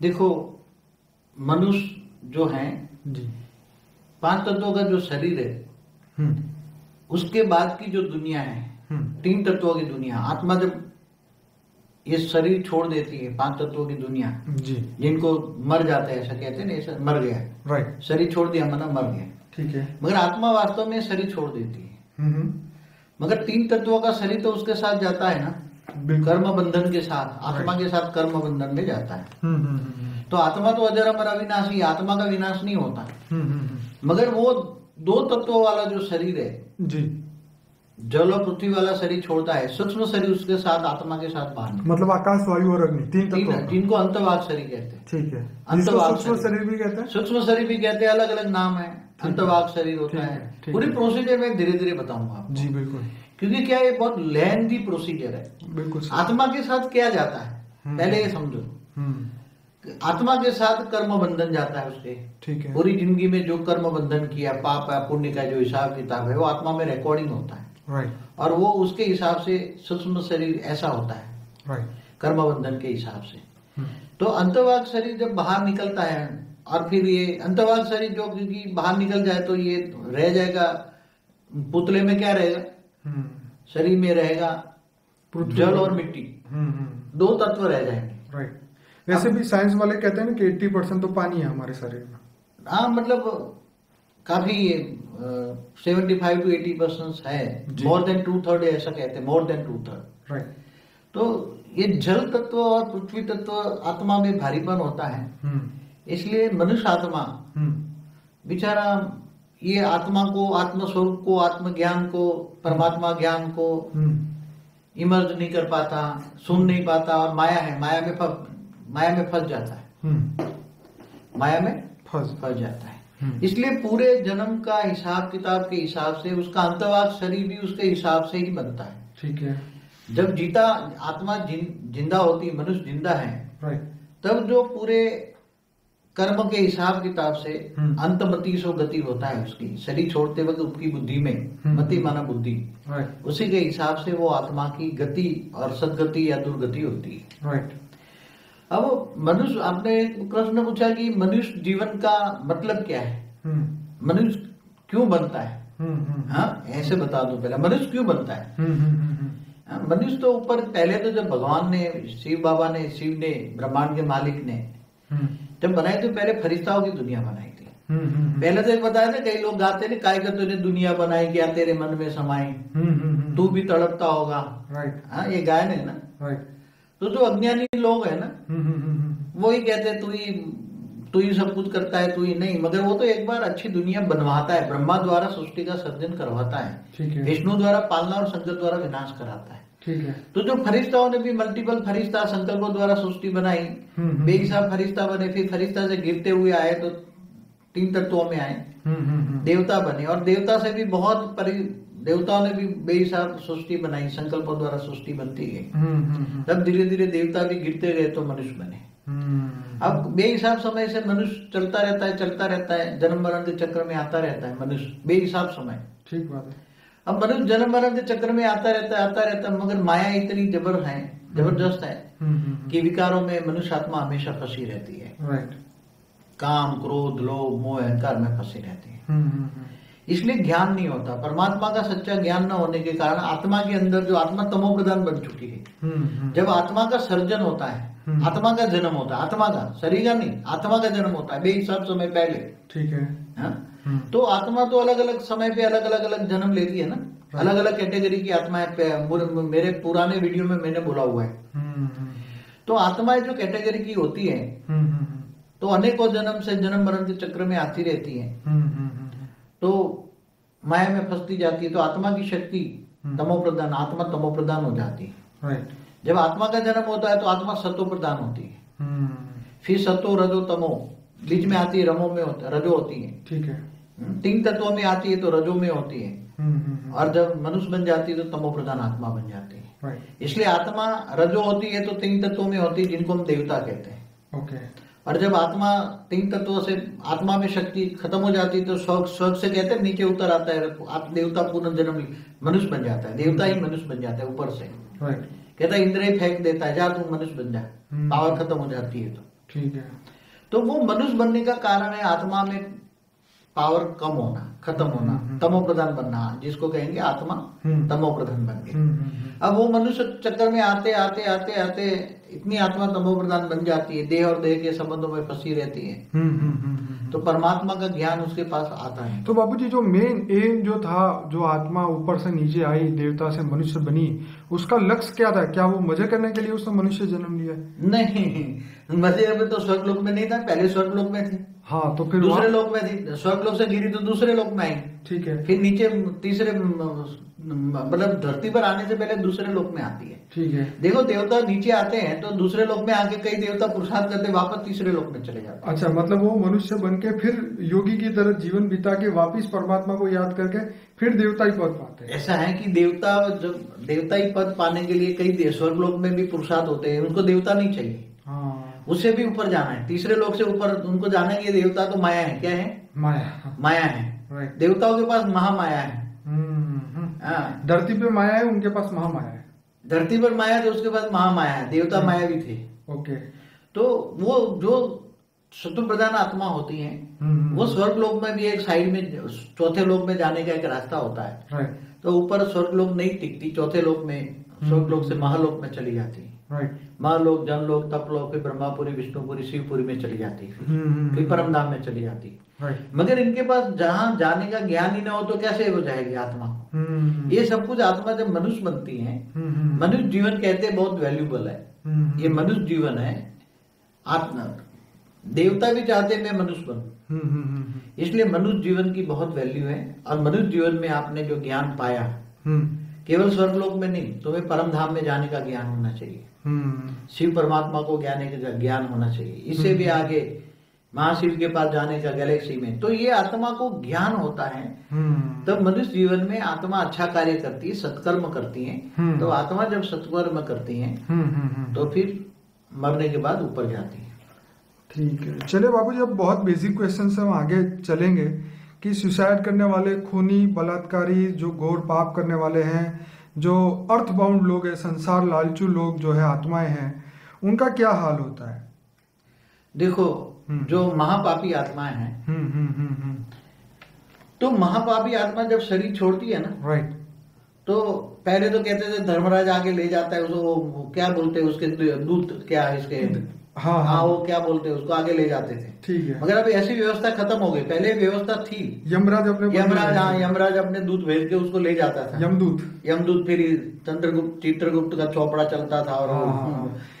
देखो, मनुष्य जो है जी। 5 तत्वों का जो शरीर है, उसके बाद की जो दुनिया है, 3 तत्वों की दुनिया। आत्मा जब ये शरीर छोड़ देती है, 5 तत्वों की दुनिया जी। जिनको मर जाते हैं, ऐसा कहते हैं ना, ऐसा मर गया, राइट। शरीर छोड़ दिया माना मर गया। ठीक है। मगर आत्मा वास्तव में शरीर छोड़ देती है। मगर 3 तत्वों का शरीर तो उसके साथ जाता है ना, कर्म बंधन के साथ, आत्मा के साथ कर्म बंधन में जाता है। तो आत्मा तो अजर अमर अविनाशी, आत्मा का विनाश नहीं होता। मगर वो 2 तत्वों वाला जो शरीर है जी, जल और पृथ्वी वाला शरीर छोड़ता है, सूक्ष्म शरीर उसके साथ, आत्मा के साथ बाहर निकलता है। मतलब आकाश, वायु और अग्नि, 3 तत्व, जिनको अंतवाक शरीर कहते हैं। ठीक है। अंतवाक सूक्ष्म शरीर भी कहते हैं। सूक्ष्म शरीर भी कहते हैं, अलग अलग नाम है। अंतवाक शरीर होता है। पूरी प्रोसीजर में धीरे धीरे बताऊंगा आपको। जी बिल्कुल। क्योंकि क्या, ये बहुत लेंथी प्रोसीजर है। बिल्कुल। आत्मा के साथ क्या जाता है, पहले ये समझो। आत्मा के साथ कर्म बंधन जाता है उसके। ठीक है। पूरी जिंदगी में जो कर्म बंधन किया, पाप या पुण्य का जो हिसाब किताब है, वो आत्मा में रिकॉर्डिंग होता है। राइट। और वो उसके हिसाब से सूक्ष्म शरीर ऐसा होता है। राइट। कर्म बंधन के हिसाब से। तो अंतवाक शरीर जब बाहर निकलता है, और फिर ये अंतवाक शरीर जो क्योंकि बाहर निकल जाए तो ये रह जाएगा, पुतले में क्या रहेगा, शरीर में रहेगा जल और मिट्टी, 2 तत्व रह जाएंगे। राइट। वैसे भी साइंस वाले कहते हैं ना कि 80% तो पानी है हमारे शरीर में। हाँ, मतलब काफी 75 to 80% है, मोर देन 2/3 ऐसा कहते हैं, मोर देन 2/3। राइट। तो ये जल तत्व और पृथ्वी तत्व आत्मा में भारीपन होता है। इसलिए मनुष्य आत्मा बेचारा ये आत्मा को, आत्म स्वरूप को, आत्मज्ञान को, परमात्मा ज्ञान को इमर्ज नहीं कर पाता, सुन नहीं पाता, और माया है, माया में फंस जाता है। माया में फंस जाता है। इसलिए पूरे जन्म का हिसाब किताब के हिसाब से उसका अंतवाक शरीर भी उसके हिसाब से ही बनता है। ठीक है। जब जीता आत्मा जिंदा होती, मनुष्य जिंदा है, राइट, तब जो पूरे कर्म के हिसाब किताब से अंतमति सो गति होता है उसकी, शरीर छोड़ते वक्त उसकी बुद्धि में, मति माना बुद्धि, राइट, उसी के हिसाब से वो आत्मा की गति और सदगति या दुर्गति होती है। राइट। अब मनुष्य, आपने एक प्रश्न पूछा कि मनुष्य जीवन का मतलब क्या है, मनुष्य क्यों बनता है। हाँ, ऐसे बता दो पहले, मनुष्य क्यों बनता है। मनुष्य तो ऊपर पहले तो जब भगवान ने, शिव ने, ब्रह्मांड के मालिक ने जब बनाई तो पहले फरिश्ताओं की दुनिया बनाई थी। पहले तो एक बताया था, कई लोग गाते थे, काय का तूने दुनिया बनाई, क्या तेरे मन में समाई, तू भी तड़पता होगा। राइट। हाँ, ये गायन है ना। राइट। तो जो अज्ञानी लोग है ना, वो ही कहते तू ही सब कुछ करता है, तू ही नहीं। मगर वो तो एक बार अच्छी दुनिया बनवाता है, ब्रह्मा द्वारा सृष्टि का सर्जन करवाता है, विष्णु द्वारा पालना और शंकर द्वारा विनाश कराता है। ठीक है। तो जो फरिश्ताओं ने भी मल्टीपल फरिश्ता संकल्पों द्वारा सृष्टि बनाई, बेहिसाब फरिश्ता बने, फिर फरिश्ता से गिरते हुए आए तो 3 तत्वों में आए, देवता बने, और देवता से भी देवताओं ने भी बेहिसाब सृष्टि बनाई, संकल्पों द्वारा सृष्टि बनती गई। तब धीरे धीरे देवता भी गिरते गए तो मनुष्य बने। अब बेहिसाब समय से मनुष्य चलता रहता है, जन्म मरण के चक्र में आता रहता है मनुष्य, बेहिसाब समय। ठीक बात है। अब मनुष्य जन्म मरण के चक्र में आता रहता है, मगर माया इतनी जबरदस्त है कि विकारों में मनुष्य आत्मा हमेशा फंसी रहती है। राइट। काम, क्रोध, लोभ, मोह, अहंकार में फंसी रहती है। इसलिए ज्ञान नहीं होता। परमात्मा का सच्चा ज्ञान न होने के कारण आत्मा के अंदर, जो आत्मा तमो प्रधान बन चुकी है, जब आत्मा का सर्जन होता है, आत्मा का जन्म होता है, आत्मा का, शरीर का नहीं, आत्मा का जन्म होता है बेहिसाब समय पहले। ठीक है। तो आत्मा तो अलग अलग समय पे अलग अलग जन्म लेती है ना, अलग अलग कैटेगरी की आत्माएं। मेरे पुराने वीडियो में मैंने बोला हुआ है। तो आत्माएं जो कैटेगरी की होती है, तो अनेकों जन्म से जन्म मरण के चक्र में आती रहती है, तो माया में फंसती जाती है। तो आत्मा की शक्ति तमो प्रधान, आत्मा तमो प्रधान हो जाती है। राइट। जब आत्मा का जन्म होता है तो आत्मा सतो प्रधान होती है, फिर सतो, रजो, तमो, बीच में आती है रमो में रजो होती है। ठीक है। 3 तत्वों में आती है तो रजो में होती है, और जब मनुष्य बन जाती है तो तमो प्रधान आत्मा बन जाती है। राइट। इसलिए आत्मा रजो होती है तो 3 तत्वों में होती है, जिनको हम देवता कहते हैं। ओके। और जब आत्मा 3 तत्वों से, आत्मा में शक्ति खत्म हो जाती है तो स्वर्ग से कहते हैं नीचे उतर आता है, आप देवता पूर्ण जन्म मनुष्य बन जाता है, देवता ही मनुष्य बन जाता है ऊपर से। राइट। कहता है इंद्र ही फेंक देता है, जा तू मनुष्य बन जा, पावर खत्म हो जाती है तो। ठीक है। तो वो मनुष्य बनने का कारण है आत्मा में पावर कम होना, खत्म होना, तमो प्रधान बनना, जिसको कहेंगे आत्मा तमो प्रधान बन गई। अब वो मनुष्य चक्कर में आते आते आते आते इतनी आत्मा तमो प्रधान बन जाती है, देह और देह के संबंधों में फंसी रहती है। तो परमात्मा का ज्ञान उसके पास आता है। तो बाबूजी जो मेन एम जो था, जो आत्मा ऊपर से नीचे आई, देवता से मनुष्य बनी, उसका लक्ष्य क्या था? क्या वो मजे करने के लिए उसने मनुष्य जन्म लिया? नहीं, मजे में तो स्वर्ग लोक में नहीं था, पहले स्वर्ग लोक में थी। हाँ, तो फिर दूसरे लोक में थी, स्वर्ग लोक से गिरी तो दूसरे लोक में आई। ठीक है। फिर नीचे तीसरे मतलब धरती पर आने से पहले दूसरे लोक में आती है। ठीक है। देखो देवता नीचे आते हैं तो दूसरे लोक में आके कई देवता पुरुषार्थ करते वापस तीसरे लोक में चले जाते हैं। अच्छा, मतलब वो मनुष्य बन के फिर योगी की तरह जीवन बिता के वापिस परमात्मा को याद करके फिर देवता ही पद पाते हैं। ऐसा है कि देवता जब देवता ही पद पाने के लिए कई स्वर्ग लोक में भी पुरुषार्थ होते हैं, उनको देवता नहीं चाहिए। हाँ, उससे भी ऊपर जाना है, तीसरे लोक से ऊपर उनको जाना है। ये देवता तो माया है, क्या है? माया। माया है। राइट। देवताओं के पास महामाया है। धरती पे माया है, उनके पास महामाया है। धरती पर माया तो उसके पास महामाया है, देवता माया भी थे। ओके। तो वो जो शत्रु प्रधान आत्मा होती हैं, वो स्वर्ग लोक में भी एक साइड में चौथे लोक में जाने का एक रास्ता होता है। राइट। तो ऊपर स्वर्ग लोक नहीं टिकती, चौथे लोक में स्वर्ग लोक से महालोक में चली जाती है। राइट। महालोक, जनलोक, तपलोक, फिर ब्रह्मापुरी, विष्णुपुरी, शिवपुरी में चली जाती है, फिर परम धाम में चली जाती है। मगर इनके पास जहाँ जाने का ज्ञान ही ना हो तो कैसे हो जाएगी आत्मा? ये सब कुछ आत्मा जब मनुष्य बनती है, मनुष्य जीवन कहते हैं बहुत वैल्यूबल है। ये मनुष्य जीवन है। आत्मा देवता भी चाहते मैं मनुष्य बनूं, इसलिए मनुष्य जीवन की बहुत वैल्यू है। और मनुष्य जीवन में आपने जो ज्ञान पाया, केवल स्वर्ग लोक में नहीं, तुम्हें परम धाम में जाने का ज्ञान होना चाहिए, शिव परमात्मा को ज्ञान का ज्ञान होना चाहिए, इससे भी आगे महाशिव के पास जाने का गैलेक्सी में। तो ये आत्मा को ज्ञान होता है, तब मनुष्य जीवन में आत्मा अच्छा कार्य करती है, सत्कर्म करती है। तो आत्मा जब सत्कर्म करती है तो फिर मरने के बाद ऊपर जाती है। ठीक है, चलिए बाबूजी, अब बहुत बेसिक क्वेश्चन से हम आगे चलेंगे कि सुसाइड करने वाले, खूनी, बलात्कारी, जो घोर पाप करने वाले हैं, जो अर्थ बाउंड लोग हैं, संसार लालचू लोग जो है, आत्माएं हैं, उनका क्या हाल होता है? देखो, जो महापापी आत्माएं हैं, तो महापापी आत्मा जब शरीर छोड़ती है ना, राइट, तो पहले तो कहते थे धर्मराज आगे ले जाता है उसको, क्या बोलते हैं उसके दूत, क्या इसके, हाँ, वो क्या बोलते हैं उसको, आगे ले जाते थे। ठीक है। मगर अब ऐसी व्यवस्था खत्म हो गई, पहले व्यवस्था थी, यमराज अपने दूत भेज के उसको ले जाता था, यमदूत। फिर चंद्रगुप्त, चित्रगुप्त का चौपड़ा चलता था और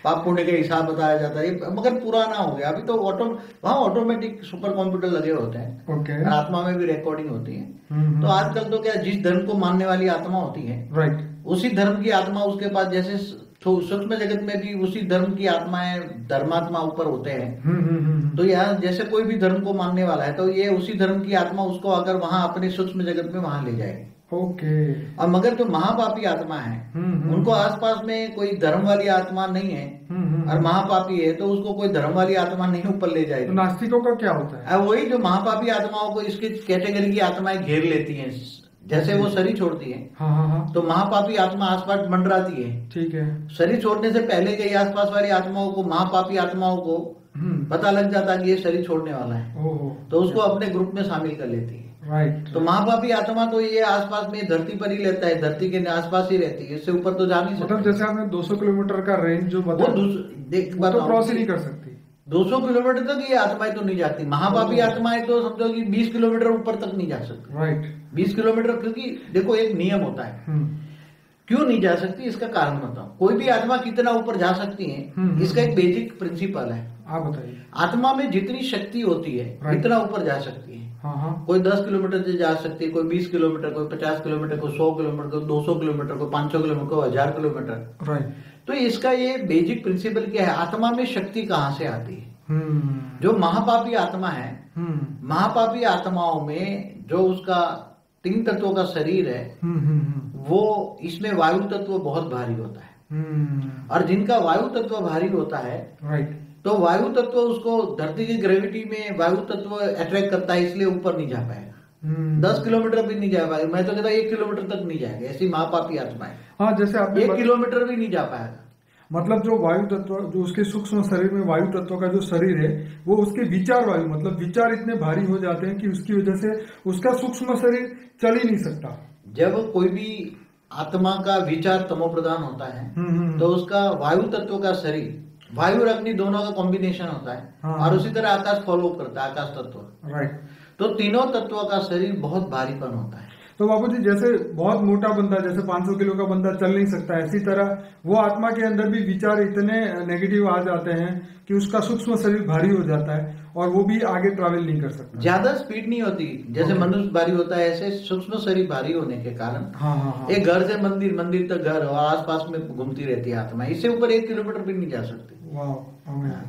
पाप पुण्य का हिसाब बताया जाता है। मगर पुराना हो गया, अभी तो वहाँ ऑटोमेटिक सुपर कंप्यूटर लगे होते हैं। ओके। आत्मा में भी रिकॉर्डिंग होती है। तो आजकल तो क्या, जिस धर्म को मानने वाली आत्मा होती है, राइट, उसी धर्म की आत्मा उसके पास, जैसे तो सूक्ष्म जगत में भी उसी धर्म की आत्माएं, धर्मात्मा ऊपर होते हैं। तो यहाँ जैसे कोई भी धर्म को मानने वाला है तो ये उसी धर्म की आत्मा उसको अगर वहां अपने सूक्ष्म जगत में वहां ले जाएगी। ओके। और मगर जो महापापी आत्मा है, उनको आसपास में कोई धर्म वाली आत्मा नहीं है और महापापी है, तो उसको कोई धर्म वाली आत्मा नहीं ऊपर ले जाएगी। तो नास्तिकों का क्या होता है? वही जो महापापी आत्माओं को इसकी कैटेगरी की आत्माएं घेर लेती हैं। जैसे वो शरीर छोड़ती है, तो महापापी आत्मा आसपास मंडराती है। ठीक है। शरीर छोड़ने से पहले कई आसपास वाली आत्माओं को, महापापी आत्माओं को पता लग जाता कि ये शरीर छोड़ने वाला है, तो उसको अपने ग्रुप में शामिल कर लेती है। राइट। तो महापापी आत्मा तो ये आसपास में धरती पर ही रहता है, धरती के आसपास ही रहती है, इससे ऊपर तो जा नहीं सकती। मतलब जैसे आपने 200 किलोमीटर का रेंज जो बताया, वो क्रॉस ही नहीं कर सकती। 200 किलोमीटर तक ये आत्माएं तो नहीं जाती। महापापी आत्माएं तो समझो कि 20 किलोमीटर ऊपर तक नहीं जा सकती। राइट। 20 किलोमीटर, क्योंकि देखो एक नियम होता है, क्यों नहीं जा सकती इसका कारण बताओ। कोई भी आत्मा कितना ऊपर जा सकती है, इसका एक बेसिक प्रिंसिपल है। आप बताइए। आत्मा में जितनी शक्ति होती है, इतना ऊपर जा सकती है। कोई 10 किलोमीटर से जा सकती है, कोई 20 किलोमीटर, कोई 50 किलोमीटर, कोई 100 किलोमीटर, कोई 200 किलोमीटर, कोई 500 किलोमीटर, कोई 1000 किलोमीटर। राइट। तो इसका ये बेसिक प्रिंसिपल क्या है, आत्मा में शक्ति कहाँ से आती है? जो महापापी आत्मा है, महापापी आत्माओं में जो उसका 3 तत्वों का शरीर है, वो इसमें वायु तत्व बहुत भारी होता है। और जिनका वायु तत्व भारी होता है, राइट, तो वायु तत्व उसको धरती की ग्रेविटी में वायु तत्व अट्रैक्ट करता है, इसलिए ऊपर नहीं जा पाएगा। 10 किलोमीटर भी नहीं जा पाएगा। मैं तो कहता 1 किलोमीटर तक नहीं जाएगा। ऐसी महापापी आत्मा है। हाँ, जैसे आप 1 किलोमीटर भी नहीं जा पाएगा। मतलब जो वायु तत्व, जो उसके सूक्ष्म शरीर में वायु तत्व का जो शरीर है, वो उसके विचार वायु, मतलब विचार इतने भारी हो जाते हैं कि उसकी वजह से उसका सूक्ष्म शरीर चल ही नहीं सकता। जब कोई भी आत्मा का विचार तमो प्रधान होता है तो उसका वायु तत्व का शरीर, वायु और अग्नि दोनों का कॉम्बिनेशन होता है। हाँ, और उसी तरह आकाश फॉलो करता है, आकाश तत्व। राइट। तो तीनों तत्वों का शरीर बहुत भारीपन होता है। तो बाबूजी जैसे बहुत मोटा बंदा, जैसे 500 किलो का बंदा चल नहीं सकता, इसी तरह वो आत्मा के अंदर भी विचार इतने नेगेटिव आ जाते हैं कि उसका सूक्ष्म शरीर भारी हो जाता है और वो भी आगे ट्रैवल नहीं कर सकता। ज्यादा स्पीड नहीं होती, जैसे मनुष्य भारी होता है ऐसे सूक्ष्म शरीर भारी होने के कारण एक घर से मंदिर, मंदिर तक घर और आसपास में घूमती रहती है आत्मा। इससे ऊपर 1 किलोमीटर भी नहीं जा सकती,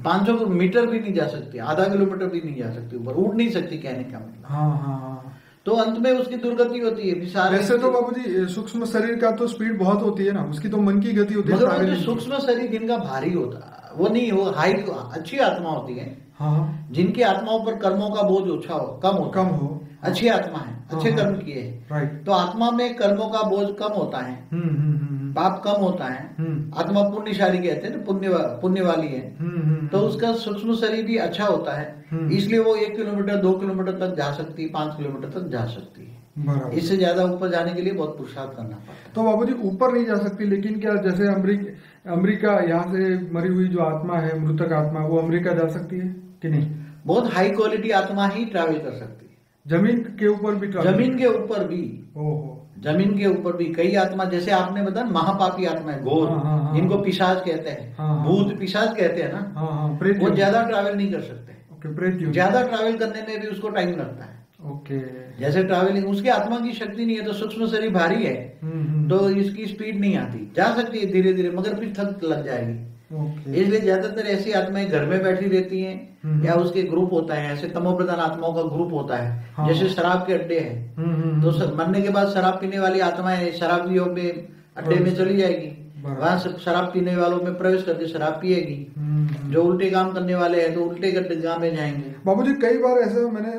500 मीटर भी नहीं जा सकती, आधा किलोमीटर भी नहीं जा सकती, ऊपर उड़ नहीं सकती, कहने का मतलब। तो अंत में उसकी दुर्गति होती है। वैसे तो बाबूजी सूक्ष्म शरीर का तो स्पीड बहुत होती है ना, उसकी तो मन की गति होती है, मगर वो सूक्ष्म शरीर जिनका भारी होता है वो नहीं, वो हाई अच्छी आत्मा होती है। हाँ, जिनकी आत्माओं पर कर्मों का बोझ ओछा हो, कम हो, अच्छी आत्मा है, अच्छे कर्म किए, राइट। तो आत्मा में कर्मों का बोझ कम होता है, पाप कम होता है। आत्मा पुण्यशाली कहते हैं ना, पुण्य वाली है, तो उसका सूक्ष्म शरीर भी अच्छा होता है। इसलिए वो 1 किलोमीटर 2 किलोमीटर तक जा सकती है, 5 किलोमीटर तक जा सकती है। इससे ज्यादा ऊपर जाने के लिए बहुत पुरुषार्थ करना पड़ता है। तो बाबूजी ऊपर नहीं जा सकती, लेकिन क्या जैसे अमेरिका, यहाँ से मरी हुई जो आत्मा है, मृतक आत्मा, वो अमेरिका जा सकती है कि नहीं? बहुत हाई क्वालिटी आत्मा ही ट्रैवल कर सकती है। जमीन के ऊपर भी जमीन के ऊपर भी, जमीन के ऊपर भी कई आत्मा, जैसे आपने बताया महापापी आत्मा है, घोर, जिनको पिशाच कहते हैं, भूत पिशाच कहते हैं ना, वो ज्यादा ट्रैवल नहीं कर सकते। ज्यादा ट्रैवल करने में भी उसको टाइम लगता है। ओके। जैसे ट्रैवलिंग, उसकी आत्मा की शक्ति नहीं है, तो सूक्ष्म शरीर भारी है, तो इसकी स्पीड नहीं आती, जा सकती है धीरे धीरे, मगर फिर थक लग जाएगी। इसलिए ज्यादातर ऐसी आत्माएं घर में बैठी रहती हैं, या उसके ग्रुप होता है, ऐसे तमोप्रधान आत्माओं का ग्रुप होता है। जैसे शराब के अड्डे हैं, तो मरने के बाद शराब पीने वाली आत्माएं शराब योग में अड्डे में चली जाएगी, वहां से शराब पीने वालों में प्रवेश करके शराब पिएगी। जो उल्टे काम करने वाले हैं तो उल्टे काम में जाएंगे। बाबूजी कई बार ऐसा मैंने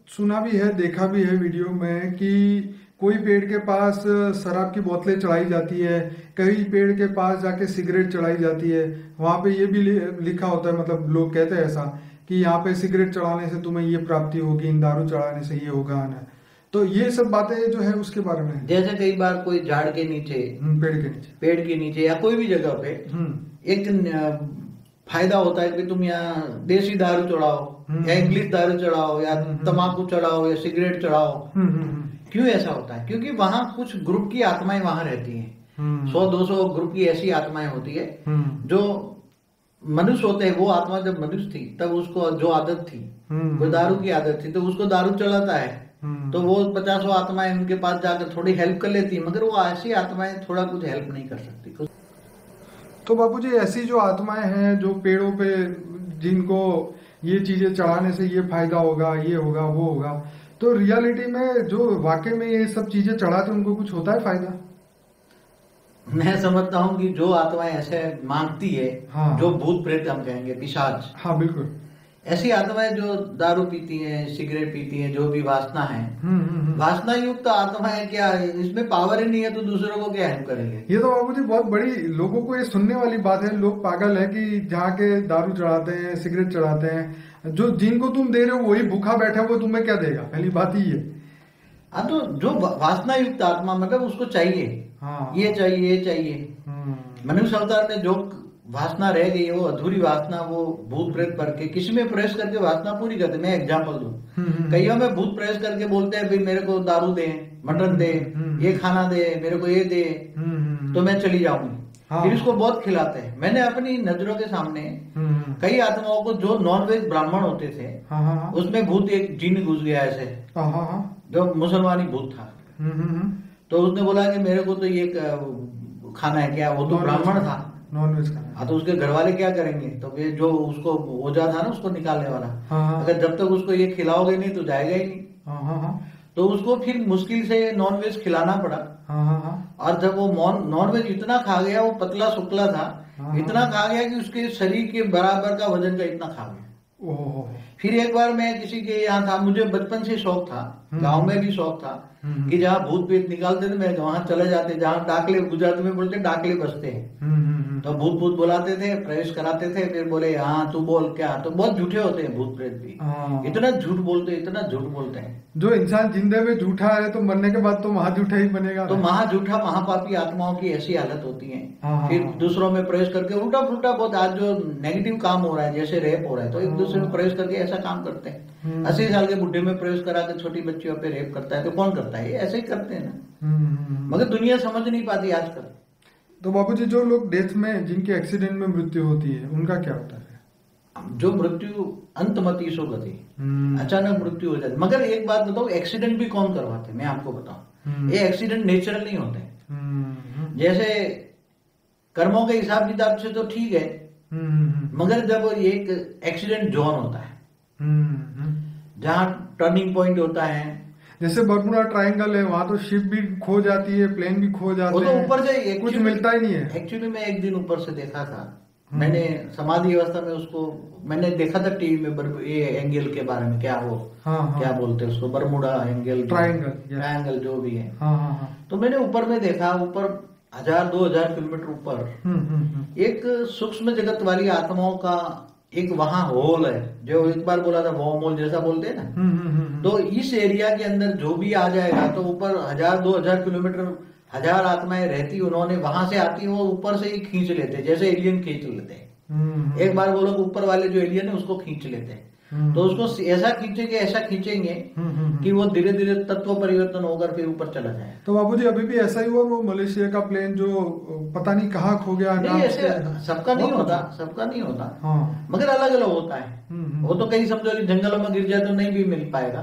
सुना भी है, देखा भी है वीडियो में, कि कोई पेड़ के पास शराब की बोतलें चढ़ाई जाती है, कई पेड़ के पास जाके सिगरेट चढ़ाई जाती है, वहां पे ये भी लिखा होता है, मतलब लोग कहते हैं ऐसा कि यहाँ पे सिगरेट चढ़ाने से तुम्हें ये प्राप्ति होगी, इन दारू चढ़ाने से ये होगा ना। तो ये सब बातें जो है उसके बारे में, जैसे कई बार कोई झाड़ के नीचे, पेड़ के नीचे या कोई भी जगह पे एक फायदा होता है कि तुम यहाँ देसी दारू चढ़ाओ, या इंग्लिश दारू चढ़ाओ, या तंबाकू चढ़ाओ, या सिगरेट चढ़ाओ। क्यों ऐसा होता है? क्योंकि वहां कुछ ग्रुप की आत्माएं वहां रहती हैं, 100-200 ग्रुप की ऐसी आत्माएं होती है। जो मनुष्य होते हैं, वो आत्मा जब मनुष्य थी तब उसको जो आदत थी, कोई दारू की आदत थी, तो उसको दारू चढ़ाता है, तो वो 50 आत्माएं उनके पास जाकर थोड़ी हेल्प कर लेती है, मगर वो ऐसी आत्माएं थोड़ा कुछ हेल्प नहीं कर सकती। तो बापूजी ऐसी जो आत्माएं हैं जो पेड़ों पे, जिनको ये चीजें चढ़ाने से ये फायदा होगा, ये होगा, वो होगा, तो रियलिटी में जो वाकई में ये सब चीजें चढ़ाते उनको कुछ होता है फायदा? मैं समझता हूँ कि जो आत्माएं ऐसे मांगती है, जो भूत प्रेत हम कहेंगे, पिशाच, हाँ बिल्कुल, ऐसी आत्माएं जो दारू पीती हैं, सिगरेट पीती हैं, जो भी वासना है, वासना युक्त आत्माएं, क्या इसमें पावर ही नहीं है तो दूसरों को क्या हेल्प करेंगे? ये तो बाबूजी बहुत बड़ी लोगों को ये सुनने वाली बात है। लोग पागल है कि जहाँ के दारू चढ़ाते हैं, सिगरेट चढ़ाते हैं, जो जिनको तुम दे रहे हो वही भूखा बैठा, वो तुम्हें क्या देगा? पहली बात ही है। हाँ, तो जो वासना युक्त आत्मा, मतलब उसको चाहिए, ये चाहिए, ये चाहिए। मनुष्य अवतार में जो वासना रह गई है, वो अधूरी वासना, वो भूत प्रेत भर के किसी में प्रवेश करके वासना पूरी करते। मैं एग्जांपल दूं, कईयों में भूत प्रवेश करके बोलते हैं, भाई मेरे को दारू दे, मटन दे, ये खाना दे, मेरे को ये दे, तो मैं चली जाऊंगी। फिर इसको बहुत खिलाते हैं। मैंने अपनी नजरों के सामने कई आत्माओं को, जो नॉन वेज ब्राह्मण होते थे, उसमें भूत, एक जिन घुस गया ऐसे, जो मुसलमानी भूत था, तो उसने बोला कि मेरे को तो ये खाना है। क्या वो तो ब्राह्मण था, नॉन वेज खाना। हाँ, तो उसके घर वाले क्या करेंगे? तो ये जो उसको ओझा था ना, उसको निकालने वाला, अगर जब तक उसको ये खिलाओगे नहीं तो जाएगा ही नहीं। तो उसको फिर मुश्किल से नॉन वेज खिलाना पड़ा। और जब वो नॉन वेज इतना खा गया, वो पतला शुक्ला था, इतना खा गया कि उसके शरीर के बराबर का वजन का इतना खा गया। फिर एक बार मैं किसी के यहाँ था, मुझे बचपन से शौक था, गांव में भी शौक था कि जहाँ भूत प्रेत निकालते थे मैं वहां चले जाते, जहाँ डाकले, गुजराती में बोलते डाकले बसते हैं, तो भूत भूत बुलाते थे, प्रवेश कराते थे, फिर बोले हाँ तू बोल क्या, तो बहुत झूठे होते हैं भूत प्रेत भी, इतना झूठ बोलते हैं, इतना झूठ बोलते हैं। जो इंसान जिंदे में झूठा है तो मरने के बाद तो महाझूठा ही बनेगा, तो महाझूठा महापापी आत्माओं की ऐसी हालत होती है। फिर दूसरों में प्रवेश करके उल्टा पुल्टा बहुत, आज जो नेगेटिव काम हो रहा है जैसे रेप हो रहा है, तो एक दूसरे में प्रवेश करके ऐसा काम करते हैं। 80 साल के बुढ़े में प्रवेश करा के छोटी बच्चियों पे रेप करता है, तो कौन करता है? ऐसे ही करते हैं ना, मगर दुनिया समझ नहीं पाती आजकल। तो बाबूजी जो लोग डेथ में, जिनके एक्सीडेंट में मृत्यु होती है, उनका क्या होता है? जो मृत्यु अंतमति सो गति, अचानक मृत्यु हो जाती। मगर एक बात बताओ, एक्सीडेंट भी कौन करवाते? मैं आपको बताऊं, ये एक्सीडेंट नेचुरल नहीं होते। जैसे कर्मों के हिसाब किताब से तो ठीक है, मगर जब एक एक्सीडेंट जोन होता है जहाँ टर्निंग पॉइंट होता है, जैसे बर्मुडा ट्रायंगल है, वहां तो शिप भी खो जाती है, प्लेन भी खो जाते हैं, तो ऊपर से कुछ मिलता ही नहीं है। एक्चुअली मैं एक दिन ऊपर से देखा था, मैंने समाधि अवस्था में उसको मैंने देखा था टीवी में, ये एंगल के बारे में, क्या वो क्या बोलते हैं उसको, बर्मुडा एंगल, ट्रायंगल जो भी है। तो मैंने ऊपर में देखा, ऊपर 1000-2000 किलोमीटर ऊपर एक सूक्ष्म जगत वाली आत्माओं का एक वहां होल है, जो एक बार बोला था वॉर्म होल जैसा बोलते हैं ना। तो इस एरिया के अंदर जो भी आ जाएगा, तो ऊपर 1000-2000 किलोमीटर 1000 आत्माएं रहती, उन्होंने वहां से आती, वो ऊपर से ही खींच लेते, जैसे एलियन खींच लेते हैं। एक बार वो लोग ऊपर वाले जो एलियन है उसको खींच लेते हैं, तो उसको ऐसा खींचेंगे कि वो धीरे धीरे तत्व परिवर्तन होकर फिर ऊपर चला जाए। तो बाबूजी अभी भी ऐसा ही हुआ, वो मलेशिया का प्लेन जो पता नहीं कहाँ खो गया? नहीं, ऐसे सबका नहीं होता, सबका नहीं होता, मगर अलग अलग होता है। वो तो कहीं समझो कि जंगलों में गिर जाए तो नहीं भी मिल पाएगा,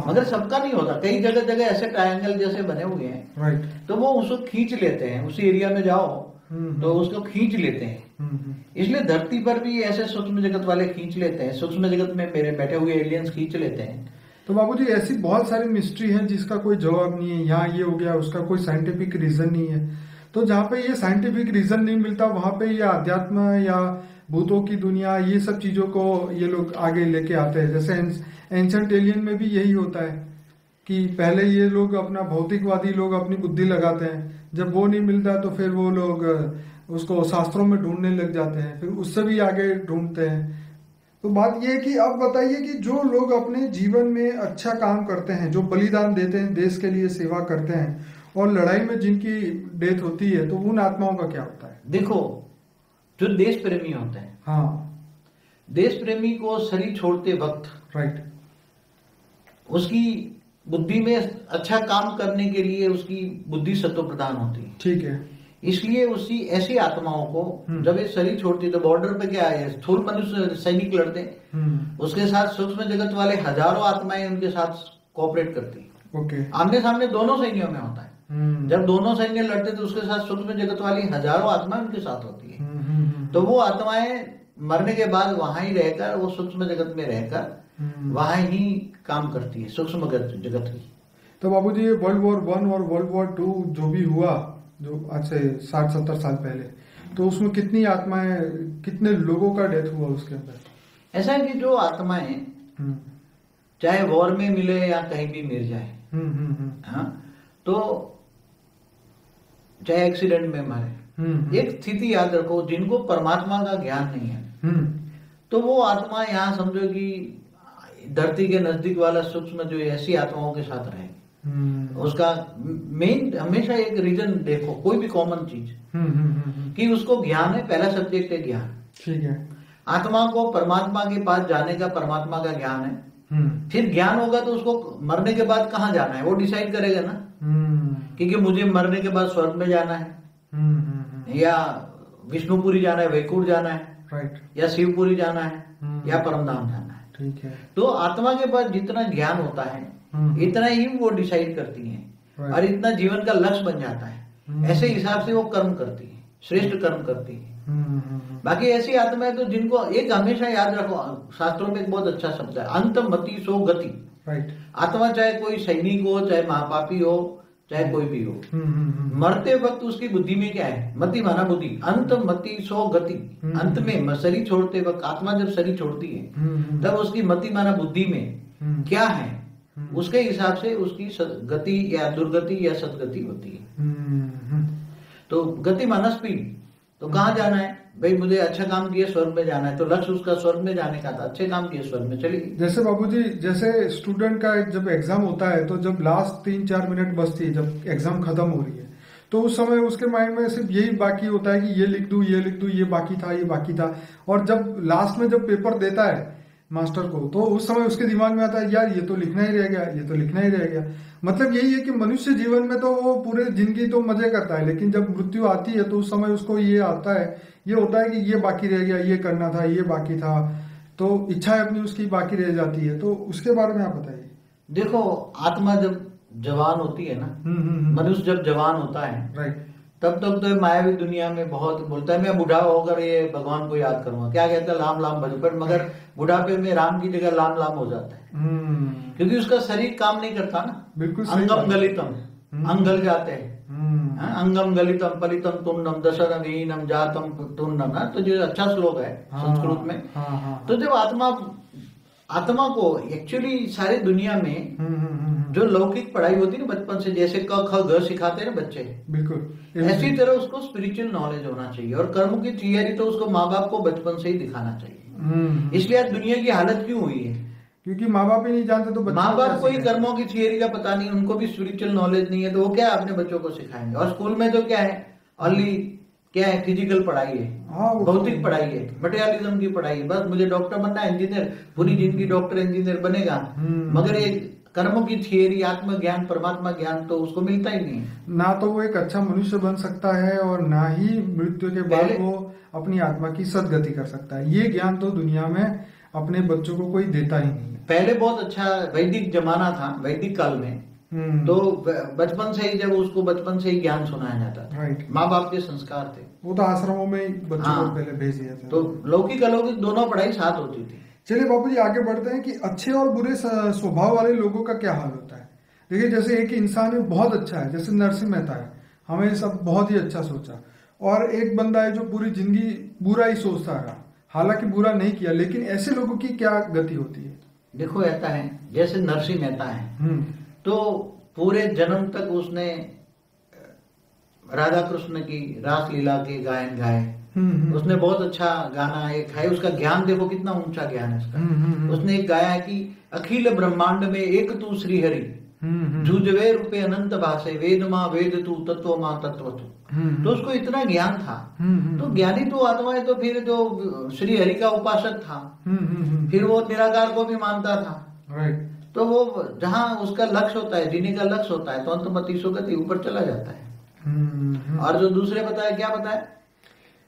मगर सबका नहीं होता। कई जगह जगह ऐसे ट्रायंगल जैसे बने हुए हैं, तो वो उसको खींच लेते हैं। उसी एरिया में जाओ तो उसको खींच लेते हैं। इसलिए धरती पर भी ऐसे सूक्ष्म जगत वाले खींच लेते हैं, सूक्ष्म जगत में मेरे बैठे हुए एलियंस खींच लेते हैं। तो बाबूजी ऐसी बहुत सारी मिस्ट्री है जिसका कोई जवाब नहीं है, यहाँ ये हो गया, उसका कोई साइंटिफिक रीजन नहीं है। तो जहाँ पे ये साइंटिफिक रीजन नहीं मिलता, वहां पे ये अध्यात्म या भूतों की दुनिया, ये सब चीजों को ये लोग आगे लेके आते हैं। जैसे एंशिएंट एलियन में भी यही होता है कि पहले ये लोग अपना, भौतिकवादी लोग अपनी बुद्धि लगाते हैं, जब वो नहीं मिलता तो फिर वो लोग उसको शास्त्रों में ढूंढने लग जाते हैं, फिर उससे भी आगे ढूंढते हैं। तो बात यह है कि अब बताइए कि जो लोग अपने जीवन में अच्छा काम करते हैं, जो बलिदान देते हैं, देश के लिए सेवा करते हैं, और लड़ाई में जिनकी डेथ होती है, तो उन आत्माओं का क्या होता है? देखो, जो देश प्रेमी होते हैं, देश प्रेमी को शरीर छोड़ते वक्त उसकी बुद्धि में अच्छा काम करने के लिए उसकी बुद्धि सत्व प्रदान होती है, ठीक है। इसलिए उसी ऐसी आत्माओं को जब ये शरीर छोड़ती, तो बॉर्डर पे क्या है, स्थूल मनुष्य सैनिक लड़ते, उसके साथ सूक्ष्म जगत वाले हजारों आत्माएं उनके साथ कोऑपरेट करती। आमने सामने दोनों सैन्यों में होता है। जब दोनों सैन्य लड़ते तो उसके साथ सूक्ष्म जगत वाली हजारों आत्माएं उनके साथ होती है। तो वो आत्माएं मरने के बाद वहां ही रहकर, वो सूक्ष्म जगत में रहकर वहां ही काम करती है, सूक्ष्म जगत की। तो बाबूजी ये World War I और World War II जो भी हुआ, जो आज से 60-70 साल पहले, तो उसमें कितनी आत्माएं, कितने लोगों का डेथ हुआ उसके अंदर? ऐसा है कि जो आत्माएं चाहे वॉर में मिले या कहीं भी मिल जाए, तो चाहे एक्सीडेंट में मरे, एक स्थिति याद रखो, जिनको परमात्मा का ज्ञान नहीं है, तो वो आत्मा यहाँ समझो कि धरती के नजदीक वाला सूक्ष्म जो ऐसी आत्माओं के साथ रहेगी। उसका मेन हमेशा एक रीजन देखो, कोई भी कॉमन चीज कि उसको ज्ञान है, पहला सब्जेक्ट है ज्ञान, ठीक है। आत्मा को परमात्मा के पास जाने का, परमात्मा का ज्ञान है। फिर ज्ञान होगा तो उसको मरने के बाद कहाँ जाना है वो डिसाइड करेगा ना, क्योंकि मुझे मरने के बाद स्वर्ग में जाना है, या विष्णुपुरी जाना है, वैकुंठ जाना है, या शिवपुरी जाना है, या परमधाम जाना है, ठीक है। तो आत्मा के पास जितना ज्ञान होता है इतना ही वो डिसाइड करती है, और इतना जीवन का लक्ष्य बन जाता है। ऐसे हिसाब से वो कर्म करती है, श्रेष्ठ कर्म करती है। बाकी ऐसी आत्माएं तो जिनको एक हमेशा याद रखो, शास्त्रों में एक बहुत अच्छा शब्द है, अंतमति सो गति। आत्मा चाहे कोई सैनिक हो, चाहे महापापी हो, चाहे कोई भी हो। मरते वक्त उसकी बुद्धि में क्या है? मति माना बुद्धि, अंत मति सो गति। अंत में शरीर छोड़ते वक्त, आत्मा जब शरीर छोड़ती है तब उसकी मति माना बुद्धि में क्या है, उसके हिसाब से उसकी गति या दुर्गति या सदगति होती है। तो गति माना स्पीड। तो कहाँ जाना है भाई? मुझे अच्छा काम किया स्वर्ग में जाना है, तो लक्ष्य उसका स्वर्ग में जाने का था, अच्छे काम किए स्वर्ग में चली गई। जैसे बाबूजी, जैसे स्टूडेंट का जब एग्जाम होता है तो जब लास्ट 3-4 मिनट बचती है, जब एग्जाम खत्म हो रही है, तो उस समय उसके माइंड में सिर्फ यही बाकी होता है कि ये लिख दूं, ये लिख दूं, ये बाकी था, ये बाकी था। और जब लास्ट में जब पेपर देता है मास्टर को, तो उस समय उसके दिमाग में आता है यार ये तो लिखना ही रह गया, ये तो लिखना ही रह गया। मतलब यही है कि मनुष्य जीवन में तो वो पूरे जिंदगी तो मजे करता है, लेकिन जब मृत्यु आती है तो उस समय उसको ये आता है, ये होता है कि ये बाकी रह गया, ये करना था, ये बाकी था, तो इच्छाएं अपनी उसकी बाकी रह जाती है। तो उसके बारे में आप बताइए। देखो, आत्मा जब जवान होती है ना, मनुष्य जब जवान होता है, राइट, तब तक तो मायावी दुनिया में बहुत बोलता है मैं बूढ़ा होकर ये भगवान को याद करूंगा, क्या कहता है, लाम लाम भज। पर मगर बुढ़ापे में राम की जगह लाम लाम हो जाता है, क्योंकि उसका शरीर काम नहीं करता ना। बिल्कुल अंगम गलितम, अंग गल जाते हैं। अंगम गलितम पलितम तुन्नम दशरहीनम जातम तुन्नम, तो जो अच्छा श्लोक है संस्कृत में। तो जब आत्मा को एक्चुअली सारी दुनिया में जो लौकिक पढ़ाई होती है ना बचपन से, जैसे क ख ग सिखाते हैं ना बच्चे, बिल्कुल ऐसी तरह उसको स्पिरिचुअल नॉलेज होना चाहिए। और कर्म की थियरी तो उसको माँ बाप को बचपन से ही दिखाना चाहिए। इसलिए आज दुनिया की हालत क्यों हुई है? क्योंकि माँ बाप ही नहीं जानते, तो माँ बाप को ही कर्मों की थियरी का पता नहीं, उनको भी स्पिरिचुअल नॉलेज नहीं है, तो वो क्या अपने बच्चों को सिखाएंगे? और स्कूल में तो क्या है, ओनली क्या है, फिजिकल पढ़ाई है, भौतिक पढ़ाई है, मटेरियलिज्म की पढ़ाई है। बस मुझे डॉक्टर बनना है, इंजीनियर, पूरी जिंदगी डॉक्टर इंजीनियर बनेगा, मगर एक कर्मों की थियरी, आत्मज्ञान, परमात्मा ज्ञान तो उसको मिलता ही नहीं। ना तो वो एक अच्छा मनुष्य बन सकता है और ना ही मृत्यु के बाद वो अपनी आत्मा की सदगति कर सकता है। ये ज्ञान तो दुनिया में अपने बच्चों को कोई देता ही नहीं। पहले बहुत अच्छा वैदिक जमाना था, वैदिक काल में तो बचपन से ही, जब उसको बचपन से ही ज्ञान सुनाया जाता था, राइट, माँ बाप के संस्कार थे, वो तो आश्रमों में बच्चों को पहले भेज दिया था। तो लौकिक अलौकिक दोनों पढ़ाई साथ होती थी। चलिए बाबूजी आगे बढ़ते हैं कि अच्छे और बुरे स्वभाव वाले लोगों का क्या हाल होता है। देखिए, जैसे एक इंसान है बहुत अच्छा है, जैसे नरसिंह मेहता है, हमें सब बहुत ही अच्छा सोचा, और एक बंदा है जो पूरी जिंदगी बुरा ही सोचता रहा, हालांकि बुरा नहीं किया, लेकिन ऐसे लोगों की क्या गति होती है? देखो, ऐसा है जैसे नरसिंह मेहता है, तो पूरे जन्म तक उसने राधा कृष्ण की रासलीला के गायन गाए, उसने बहुत अच्छा गाना एक है, उसका ज्ञान देखो कितना ऊंचा ज्ञान है उसका। उसने एक गाया है कि अखिल ब्रह्मांड में एक तू श्री हरि, जूझवे रूपे अनंत भाषे, वेद माँ वेद तू तत्व माँ तत्व तू। तो उसको इतना ज्ञान था। तो ज्ञानी तो आत्मा है, तो फिर जो श्री हरि का उपासक था, फिर वो निराकार को भी मानता था, राइट। तो वो जहाँ उसका लक्ष्य होता है, जीने का लक्ष्य होता है, तो अंतमति सुगति ऊपर चला जाता है। और जो दूसरे बताया, क्या बताया,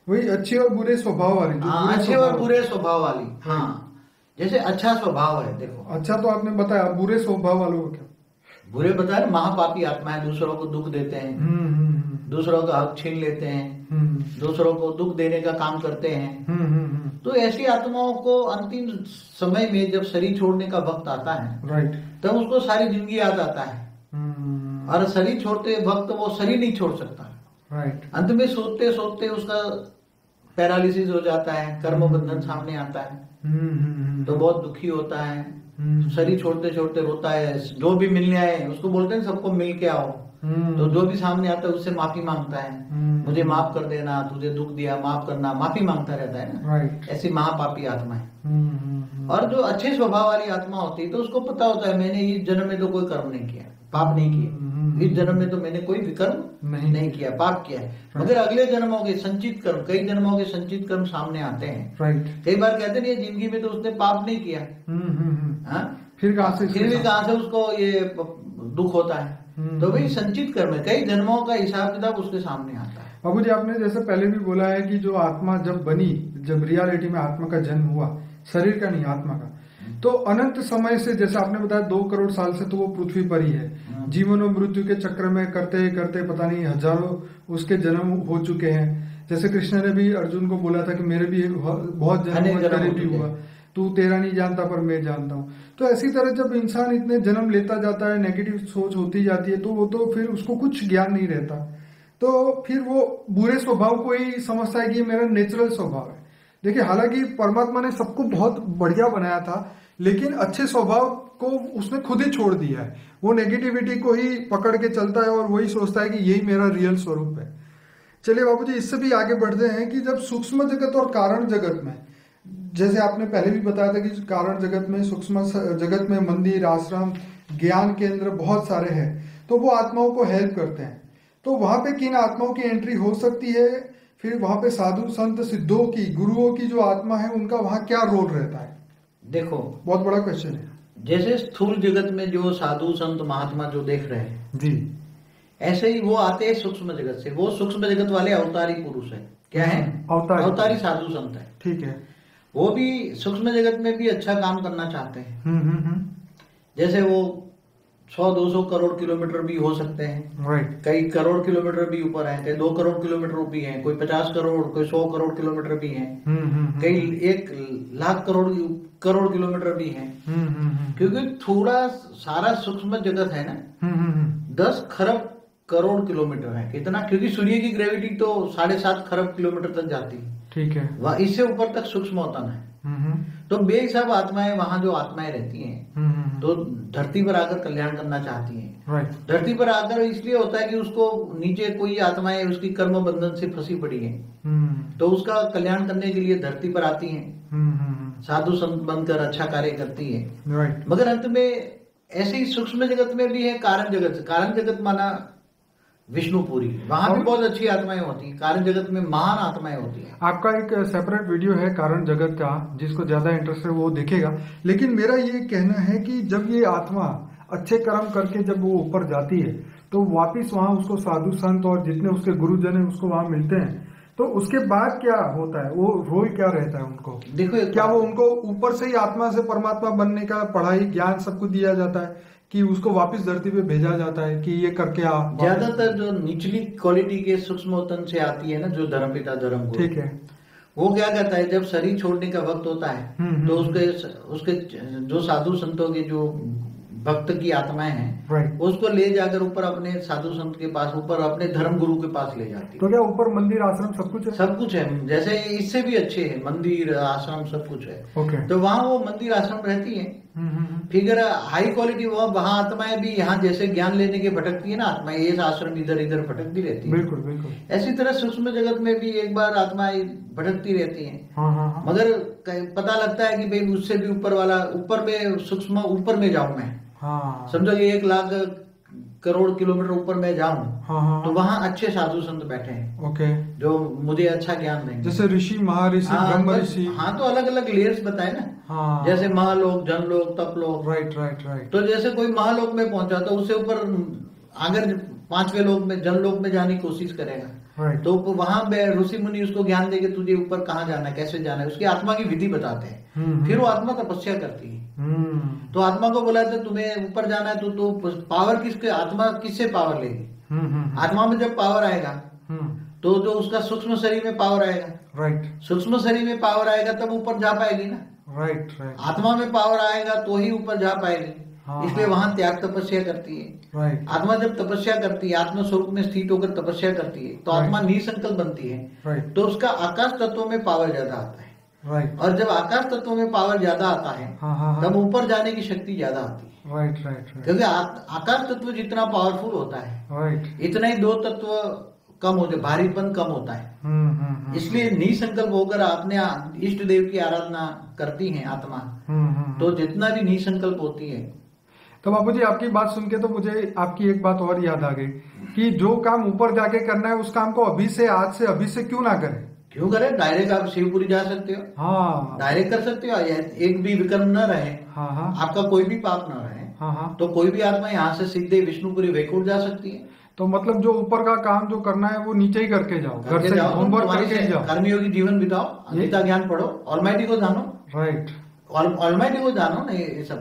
वही अच्छे और बुरे स्वभाव वाली। अच्छे और बुरे स्वभाव वाली। हाँ, जैसे अच्छा स्वभाव है, देखो अच्छा तो आपने बताया, बुरे स्वभाव वालों को क्या? बुरे बताया, महापापी आत्मा है, दूसरों को दुख देते हैं, दूसरों का हक छीन लेते हैं, दूसरों को दुख देने का काम करते हैं। तो ऐसी आत्माओं को अंतिम समय में जब शरीर छोड़ने का वक्त आता है, राइट, तब उसको सारी जिंदगी याद आता है, और शरीर छोड़ते वक्त वो शरीर नहीं छोड़ सकता, राइट। अंत में सोते सोते उसका पैरालिसिस हो जाता है, कर्म बंधन सामने आता है, तो बहुत दुखी होता है, शरीर छोड़ते छोड़ते रोता है। जो भी मिलने आए उसको बोलते हैं सबको मिल के आओ, तो जो भी सामने आता है उससे माफी मांगता है, मुझे माफ कर देना, तुझे दुख दिया माफ करना, माफी मांगता रहता है ना, राइट। ऐसी महापापी आत्मा है। और जो अच्छे स्वभाव वाली आत्मा होती है, तो उसको पता होता है मैंने इस जन्म में तो कोई कर्म नहीं किया, पाप नहीं किया, इस जन्म में तो मैंने कोई विकर्म नहीं किया, पाप किया है, मगर अगले जन्मों के संचित कर्म, कई जन्मों के संचित कर्म सामने आते हैं। राइट। कई बार कहते नहीं जिंदगी में तो उसने पाप नहीं किया, फिर भी कहां से उसको ये दुख होता है। तो भाई संचित कर्म है, कई जन्मों का हिसाब किताब उसके सामने आता है। बाबूजी आपने जैसे पहले भी बोला है कि जो आत्मा जब बनी, जब रियलिटी में आत्मा का जन्म हुआ, शरीर का नहीं आत्मा का, तो अनंत समय से, जैसे आपने बताया 2 करोड़ साल से तो वो पृथ्वी पर ही है, जीवन और मृत्यु के चक्र में करते करते पता नहीं हजारों उसके जन्म हो चुके हैं। जैसे कृष्ण ने भी अर्जुन को बोला था कि मेरे भी बहुत जन्म भी हुआ, तू तेरा नहीं जानता पर मैं जानता हूँ। तो ऐसी तरह जब इंसान इतने जन्म लेता जाता है, नेगेटिव सोच होती जाती है, तो वो तो फिर उसको कुछ ज्ञान नहीं रहता, तो फिर वो बुरे स्वभाव को ही समझता है कि ये मेरा नेचुरल स्वभाव है। देखिए, हालांकि परमात्मा ने सबको बहुत बढ़िया बनाया था, लेकिन अच्छे स्वभाव को उसने खुद ही छोड़ दिया है। वो नेगेटिविटी को ही पकड़ के चलता है और वही सोचता है कि यही मेरा रियल स्वरूप है। चलिए बाबूजी, इससे भी आगे बढ़ते हैं कि जब सूक्ष्म जगत और कारण जगत में, जैसे आपने पहले भी बताया था कि कारण जगत में, सूक्ष्म जगत में मंदिर, आश्रम, ज्ञान केंद्र बहुत सारे हैं, तो वो आत्माओं को हेल्प करते हैं। तो वहां पे किन आत्माओं की एंट्री हो सकती है? फिर वहां पे साधु संत सिद्धों की, गुरुओं की जो आत्मा है, उनका वहां क्या रोल रहता है? देखो, बहुत बड़ा क्वेश्चन है। जैसे स्थूल जगत में जो साधु संत महात्मा जो देख रहे हैं जी, ऐसे ही वो आते हैं सूक्ष्म जगत से। वो सूक्ष्म जगत वाले अवतारी पुरुष है। क्या है? अवतारी साधु संत है। ठीक है। वो भी सूक्ष्म जगत में भी अच्छा काम करना चाहते हैं। जैसे वो 100-200 करोड़ किलोमीटर भी हो सकते हैं, राइट। कई करोड़ किलोमीटर भी ऊपर है, कई 2 करोड़ किलोमीटर भी हैं, कोई 50 करोड़, कोई 100 करोड़ किलोमीटर भी हैं, कई 1 लाख करोड़ किलोमीटर भी हैं। क्योंकि थोड़ा सारा सूक्ष्म जगत है ना, 10 खरब करोड़ किलोमीटर है। कितना? क्योंकि सूर्य की ग्रेविटी तो 7.5 खरब किलोमीटर तक जाती है। ठीक है। वह इससे ऊपर तक सूक्ष्म होता है। तो बेहिसाब आत्माएं, वहां जो आत्माएं रहती हैं, तो धरती पर आकर कल्याण करना चाहती हैं। धरती पर आकर इसलिए होता है कि उसको नीचे कोई आत्माएं उसकी कर्म बंधन से फंसी पड़ी हैं, तो उसका कल्याण करने के लिए धरती पर आती हैं, साधु संत बनकर अच्छा कार्य करती है। मगर अंत में ऐसे ही सूक्ष्म जगत में भी है कारण जगत। कारण जगत माना विष्णुपुरी, वहां भी बहुत अच्छी आत्माएं होती हैं। कारण जगत में महान आत्माएं होती हैं। आपका एक सेपरेट वीडियो है कारण जगत का, जिसको ज्यादा इंटरेस्ट है वो देखेगा। लेकिन मेरा ये कहना है कि जब ये आत्मा अच्छे कर्म करके जब वो ऊपर जाती है, तो वापिस वहां उसको साधु संत और जितने उसके गुरुजन है उसको वहां मिलते हैं, तो उसके बाद क्या होता है? वो रोल क्या रहता है उनको? देखो, क्या वो उनको ऊपर से ही आत्मा से परमात्मा बनने का पढ़ाई ज्ञान सब कुछ दिया जाता है, कि उसको वापस धरती पे भेजा जाता है कि ये करके आप? ज्यादातर जो निचली क्वालिटी के सूक्ष्म तन से आती है ना, जो धर्मपिता धर्म गुरु, ठीक है, वो क्या करता है, जब शरीर छोड़ने का वक्त होता है तो उसके जो साधु संतों के जो भक्त की आत्माएं हैं, उसको ले जाकर ऊपर अपने साधु संत के पास, ऊपर अपने धर्म गुरु के पास ले जाती है। तो क्या ऊपर मंदिर आश्रम सब कुछ है? सब कुछ है। जैसे इससे भी अच्छे है, मंदिर आश्रम सब कुछ है। ओके। तो वहाँ वो मंदिर आश्रम रहती है। फिगर हाई क्वालिटी वहाँ आत्माएं भी, यहाँ जैसे ज्ञान लेने के भटकती है ना आत्माएं, ये आश्रम इधर इधर भटकती रहती है। बिल्कुल बिल्कुल। ऐसी तरह सूक्ष्म जगत में भी एक बार आत्माएं भटकती रहती हैं। मगर पता लगता है कि भाई मुझसे भी ऊपर वाला, ऊपर में सूक्ष्म ऊपर में जाऊं मैं। समझो कि 1 लाख करोड़ किलोमीटर ऊपर मैं जाऊं, तो वहाँ अच्छे साधु संत बैठे हैं। ओके। जो मुझे अच्छा ज्ञान देंगे, जैसे ऋषि, महर्षि, ब्रह्म ऋषि। हाँ, तो अलग अलग लेयर्स बताए ना। जैसे महालोक, जनलोक, तपलोक। राइट। तो जैसे कोई महालोक में पहुंचा तो उससे ऊपर अगर 5वें लोक में, जनलोक में जाने की कोशिश करेगा, तो वहां ऋषि मुनि उसको ज्ञान देके तुझे ऊपर कहाँ जाना है, कैसे जाना है, उसकी आत्मा की विधि बताते हैं। फिर वो आत्मा तपस्या करती है। तो आत्मा को बोला था तुम्हें ऊपर जाना है, तो पावर किसके, आत्मा किससे पावर लेगी? आत्मा में जब पावर आएगा तो जो उसका सूक्ष्म शरीर में पावर आएगा, राइट, सूक्ष्म शरीर में पावर आएगा तब ऊपर जा पाएगी ना। राइट। आत्मा में पावर आएगा तो ही ऊपर जा पाएगी। इसलिए वहां त्याग तपस्या करती है। आत्मा जब तपस्या करती है, आत्मा स्वरूप में स्थित होकर तपस्या करती है, तो आत्मा निसंकल्प बनती है। तो उसका आकाश तत्व में पावर ज्यादा आता है। और जब आकाश तत्व में पावर ज्यादा आता है, तब ऊपर जाने की शक्ति ज्यादा आती है। क्योंकि आकाश तत्व जितना पावरफुल होता है, इतना ही 2 तत्व कम होते, भारीपन कम होता है। इसलिए निसंकल्प होकर अपने इष्ट देव की आराधना करती है आत्मा, तो जितना भी निसंकल्प होती है। तो बाबू जी, आपकी बात सुन के तो मुझे आपकी एक बात और याद आ गई कि जो काम ऊपर जाके करना है, उस काम को अभी से, आज से, अभी से क्यों ना करें? क्यों करें? डायरेक्ट आप शिवपुरी जा सकते हो। हाँ, डायरेक्ट कर सकते हो। एक भी विकर्म न रहे, आपका कोई भी पाप न रहे, तो कोई भी आत्मा यहाँ से सीधे विष्णुपुरी वैकुंठ जा सकती है। तो मतलब जो ऊपर का काम जो करना है वो नीचे ही करके जाओ, घर से होमवर्क करके जाओ, कर्मयोगी जीवन बिताओ, गीता ज्ञान पढ़ो, ऑलमाइटी को जानो। राइट, ऑलमाइटी को जानो ना।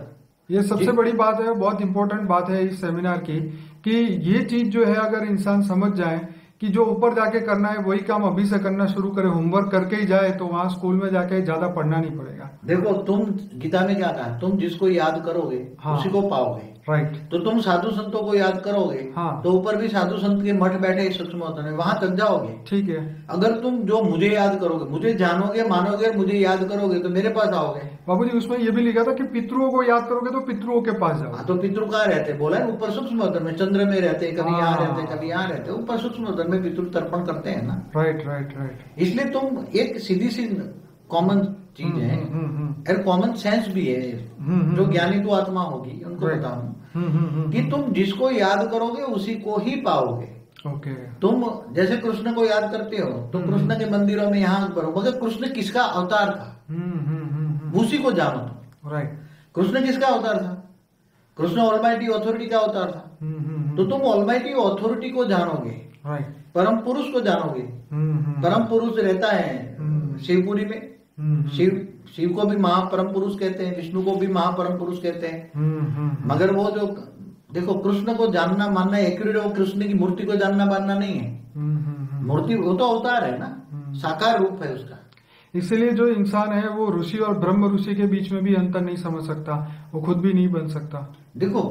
ये सबसे बड़ी बात है, बहुत इंपॉर्टेंट बात है इस सेमिनार की, कि ये चीज जो है अगर इंसान समझ जाए कि जो ऊपर जाके करना है वही काम अभी से करना शुरू करे, होमवर्क करके ही जाए तो वहां स्कूल में जाके ज्यादा पढ़ना नहीं पड़ेगा। देखो तुम गीता में क्या कहा, तुम जिसको याद करोगे हाँ, उसी को पाओगे। राइट। तो तुम साधु संतों को याद करोगे, हाँ, तो ऊपर भी साधु संत के मठ बैठे सूक्ष्म होता है, वहां तक जाओगे। ठीक है। अगर तुम जो मुझे याद करोगे, मुझे जानोगे, मानोगे, मुझे याद करोगे तो मेरे पास आओगे। बाबूजी उसमें ये भी लिखा था कि पितरों को याद करोगे तो पितरों के पास जाओ। तो पितृ कहाँ रहते, बोला है ऊपर सूक्ष्म होता में, चंद्र में रहते, कभी यहाँ रहते, कभी यहाँ रहते, ऊपर सूक्ष्म होता में पितृ तर्पण करते हैं ना। Right right right. इसलिए तुम एक सीधी सी कॉमन चीज है और कॉमन सेंस भी है, जो ज्ञानी तो आत्मा होगी उनको बताऊं कि तुम जिसको याद करोगे उसी को ही पाओगे। ओके। तुम जैसे कृष्ण को याद करते हो तो कृष्ण के मंदिरों में यहाँ करो, मगर कृष्ण किसका अवतार था उसी को जानो तुम। राइट। कृष्ण किसका अवतार था? कृष्ण ऑलमाइटी अथॉरिटी का अवतार था। तो तुम ऑलमाइटी अथॉरिटी को जानोगे, राइट। परम पुरुष को जानोगे। परम पुरुष रहता है शिवपुरी में। शिव को भी महापरम पुरुष कहते हैं, विष्णु को भी महापरम पुरुष कहते हैं। मगर वो जो देखो कृष्ण को जानना मानना एक्यूरेट, वो कृष्ण की मूर्ति को जानना मानना नहीं है। मूर्ति वो तो अवतार है ना, साकार रूप है उसका। इसलिए जो इंसान है वो ऋषि और ब्रह्म ऋषि के बीच में भी अंतर नहीं समझ सकता, वो खुद भी नहीं बन सकता। देखो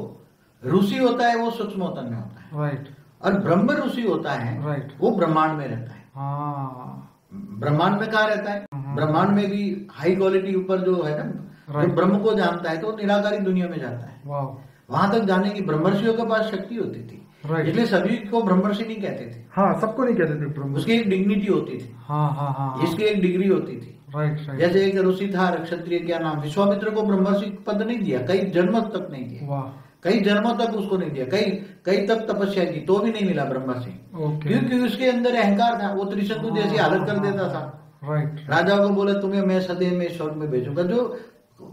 ऋषि होता है वो सूक्ष्म होता में होता है, राइट। और ब्रह्म ऋषि होता है, राइट, वो ब्रह्मांड में रहता है। हाँ, ब्रह्मांड में कहाँ रहता है? ब्रह्मांड में भी हाई क्वालिटी ऊपर जो है ना, जो ब्रह्म को जानता है तो निराकारी दुनिया में जाता है। वाह। वहां तक जाने की ब्रह्मर्षियों के पास शक्ति होती थी, इसलिए सभी को ब्रह्मर्षि नहीं कहते थे। हाँ, सबको नहीं कहते थे ब्रह्म। उसकी एक डिग्निटी होती थी। हाँ हाँ हाँ, इसकी एक डिग्री होती थी। Right right. जैसे एक ऋषि था क्षत्रिय, क्या नाम, विश्वामित्र को ब्रह्मर्षि पद नहीं दिया, कई जन्मों तक नहीं दिया। वाह। कई जन्मों तक उसको नहीं दिया, कई तक तपस्या की तो भी नहीं मिला ब्रह्मर्षि, क्योंकि उसके अंदर अहंकार था। वो त्रिशंकु जैसी हालत कर देता था। राइट। राजा को बोला तुम्हें मैं सदैव में स्वर्ग में भेजूंगा, जो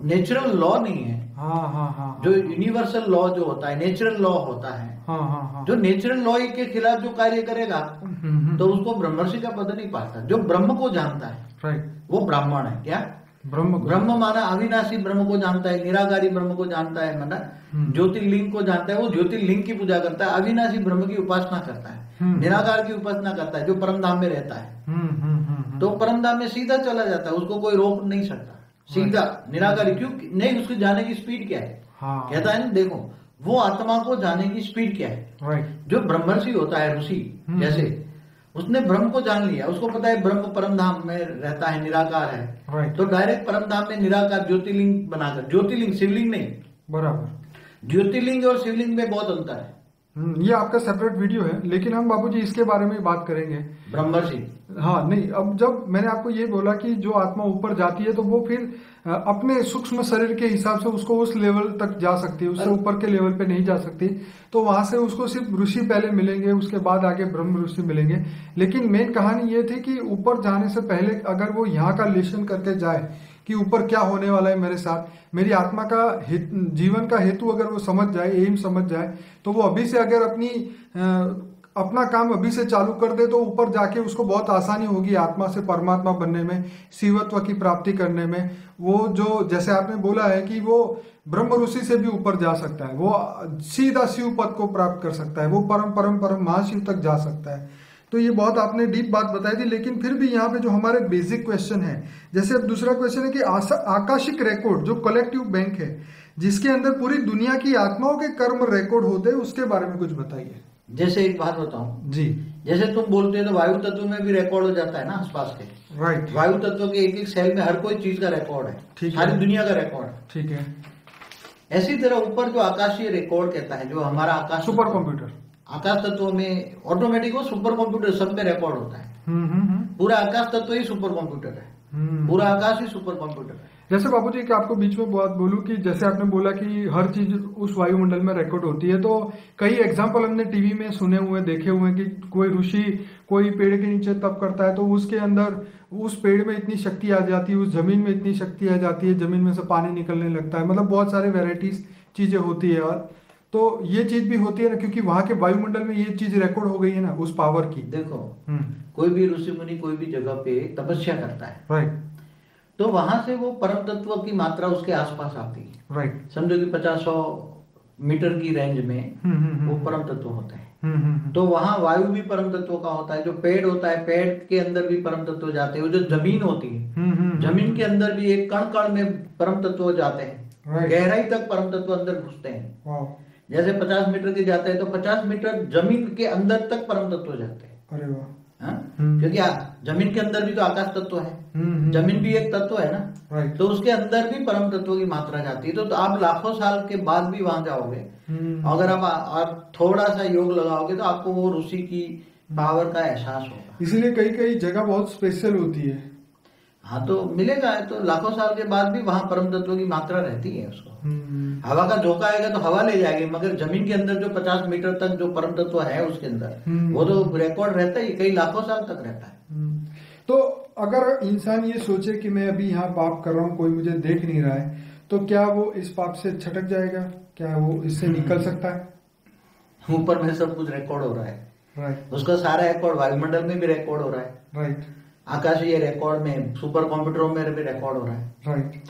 नेचुरल लॉ नहीं है। हाँ हाँ हाँ, जो यूनिवर्सल लॉ जो होता है, नेचुरल लॉ होता है। हाँ हाँ हाँ, जो जो नेचुरल लॉ के खिलाफ जो कार्य करेगा तो उसको ब्रह्मर्षि का पद नहीं पाता। जो ब्रह्म को जानता है, राइट, वो ब्राह्मण है। क्या ब्रह्म माना अविनाशी ब्रह्म को जानता है, निराकारी ब्रह्म को जानता है, माना ज्योतिर्लिंग को जानता है। वो ज्योतिर्लिंग की पूजा करता है, अविनाशी ब्रह्म की उपासना करता है, निराकार की उपासना करता है, जो परमधाम में रहता है। तो परमधाम में सीधा चला जाता है, उसको कोई रोक नहीं सकता, सीधा निराकारी। क्यों नहीं? उसके जाने की स्पीड क्या है? हाँ, कहता है ना, देखो वो आत्मा को जाने की स्पीड क्या है। राइट। जो ब्रह्मर्षि होता है, ऋषि जैसे, उसने ब्रह्म को जान लिया, उसको पता है ब्रह्म परमधाम में रहता है, निराकार है। राइट। तो डायरेक्ट परमधाम में निराकार ज्योतिर्लिंग बनाकर, ज्योतिर्लिंग शिवलिंग नहीं, बराबर, ज्योतिर्लिंग और शिवलिंग में बहुत अंतर है। ये आपका सेपरेट वीडियो है, लेकिन हम बाबूजी इसके बारे में बात करेंगे। ब्रह्मर्षि, हाँ नहीं, अब जब मैंने आपको ये बोला कि जो आत्मा ऊपर जाती है तो वो फिर अपने सूक्ष्म शरीर के हिसाब से उसको उस लेवल तक जा सकती है, उससे ऊपर के लेवल पे नहीं जा सकती। तो वहां से उसको सिर्फ ऋषि पहले मिलेंगे, उसके बाद आगे ब्रह्म ऋषि मिलेंगे। लेकिन मेन कहानी ये थी कि ऊपर जाने से पहले अगर वो यहाँ का लेशन करके जाए कि ऊपर क्या होने वाला है मेरे साथ, मेरी आत्मा का जीवन का हेतु अगर वो समझ जाए, एम समझ जाए, तो वो अभी से अगर अपना काम अभी से चालू कर दे तो ऊपर जाके उसको बहुत आसानी होगी आत्मा से परमात्मा बनने में, शिवत्व की प्राप्ति करने में। वो जो जैसे आपने बोला है कि वो ब्रह्म ऋषि से भी ऊपर जा सकता है, वो सीधा शिव पद को प्राप्त कर सकता है, वो परम परम परम महाशिव तक जा सकता है। तो ये बहुत आपने डीप बात बताई थी। लेकिन फिर भी यहाँ पे जो हमारे बेसिक क्वेश्चन है, जैसे अब दूसरा क्वेश्चन है कि आकाशिक रिकॉर्ड जो कलेक्टिव बैंक है, जिसके अंदर पूरी दुनिया की आत्माओं के कर्म रिकॉर्ड होते हैं, उसके बारे में कुछ बताइए। जैसे एक बात बताऊं जी, जैसे तुम बोलते हो तो वायु तत्व में भी रिकॉर्ड हो जाता है ना आसपास के। राइट। वायु तत्व के एक एक सेल में हर कोई चीज का रिकॉर्ड है, सारी दुनिया का रिकॉर्ड है। ठीक है। ऐसी तरह ऊपर जो आकाशीय रिकॉर्ड कहता है, जो हमारा आकाश सुपर कंप्यूटर, आकाश तत्व में ऑटोमेटिक वो सुपर कंप्यूटर सब में रिकॉर्ड होता है। पूरा आकाश तत्व ही सुपर कंप्यूटर है, पूरा आकाश ही सुपर कंप्यूटर है। जैसे बाबूजी कि आपको बीच में बात बोलूं कि जैसे आपने बोला कि हर चीज उस वायुमंडल में रिकॉर्ड होती है, तो कई एग्जांपल हमने टीवी में सुने हुए, देखे हुए कि कोई ऋषि कोई पेड़ के नीचे तप करता है तो उसके अंदर उस पेड़ में इतनी शक्ति आ जाती है, उस जमीन में इतनी शक्ति आ जाती है, जमीन में से पानी निकलने लगता है। मतलब बहुत सारे वेराइटीज चीजें होती है। और तो ये चीज भी होती है ना, क्योंकि वहां के वायुमंडल में ये चीज रिकॉर्ड हो गई है ना उस पावर की। देखो कोई भी ऋषि मुनि कोई भी जगह पे तपस्या करता है, राइट, तो वहां से वो परम तत्व की मात्रा उसके आसपास आती है। राइट। समझो कि 50-100 मीटर की रेंज में वो परम तत्व होते हैं। तो वहां वायु भी परम तत्व का होता है, जो पेड़ होता है पेड़ के अंदर भी परम तत्व जाते हैं, वो जो जमीन होती है जमीन के अंदर भी एक कण कण में परम तत्व जाते हैं, गहराई तक परम तत्व अंदर घुसते हैं। जैसे 50 मीटर के जाते हैं तो 50 मीटर जमीन के अंदर तक परम तत्व जाते हैं। अरे वाह। क्योंकि जमीन के अंदर भी तो आकाश तत्व है, जमीन भी एक तत्व है ना, तो उसके अंदर भी परम तत्व की मात्रा जाती है। तो आप लाखों साल के बाद भी वहां जाओगे, अगर आप थोड़ा सा योग लगाओगे तो आपको वो ऋषि की पावर का एहसास होगा। इसलिए कई कई जगह बहुत स्पेशल होती है। हाँ, तो मिलेगा, तो लाखों साल के बाद भी वहां परम तत्व की मात्रा रहती है। उसको हवा का झोंका आएगा तो हवा ले जाएगी, मगर जमीन के अंदर जो 50 मीटर तक जो परम तत्व है उसके अंदर वो तो रिकॉर्ड रहता है, कई लाखों साल तक रहता है। तो अगर इंसान ये सोचे कि मैं अभी यहाँ पाप कर रहा हूँ, कोई मुझे देख नहीं रहा है, तो क्या वो इस पाप से छटक जाएगा? क्या वो इससे निकल सकता है? ऊपर में सब कुछ रिकॉर्ड हो रहा है, उसका सारा रिकॉर्ड वायुमंडल में भी रिकॉर्ड हो रहा है, आकाशीय रिकॉर्ड में, सुपर कंप्यूटरों में भी रिकॉर्ड हो रहा है,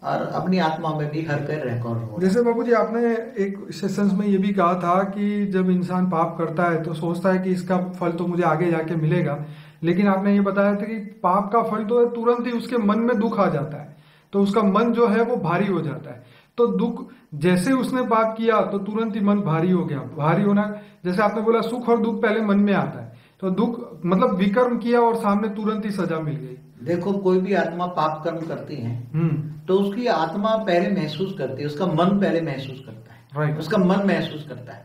और अपनी आत्मा में भी हर कहीं रिकॉर्ड हो रहा है। जैसे बाबू जी आपने एक सेशंस में ये भी कहा था कि जब इंसान पाप करता है तो सोचता है कि इसका फल तो मुझे आगे जाके मिलेगा, लेकिन आपने ये बताया था कि पाप का फल तो तुरंत ही उसके मन में दुख आ जाता है, तो उसका मन जो है वो भारी हो जाता है। तो दुख, जैसे उसने पाप किया तो तुरंत ही मन भारी हो गया। भारी होना, जैसे आपने बोला सुख और दुख पहले मन में आता है, तो दुख मतलब विकर्म किया और सामने तुरंत ही सजा मिल गई। देखो, कोई भी आत्मा पाप कर्म करती है तो उसकी आत्मा पहले महसूस करती है, उसका मन पहले महसूस करता है, उसका मन महसूस करता है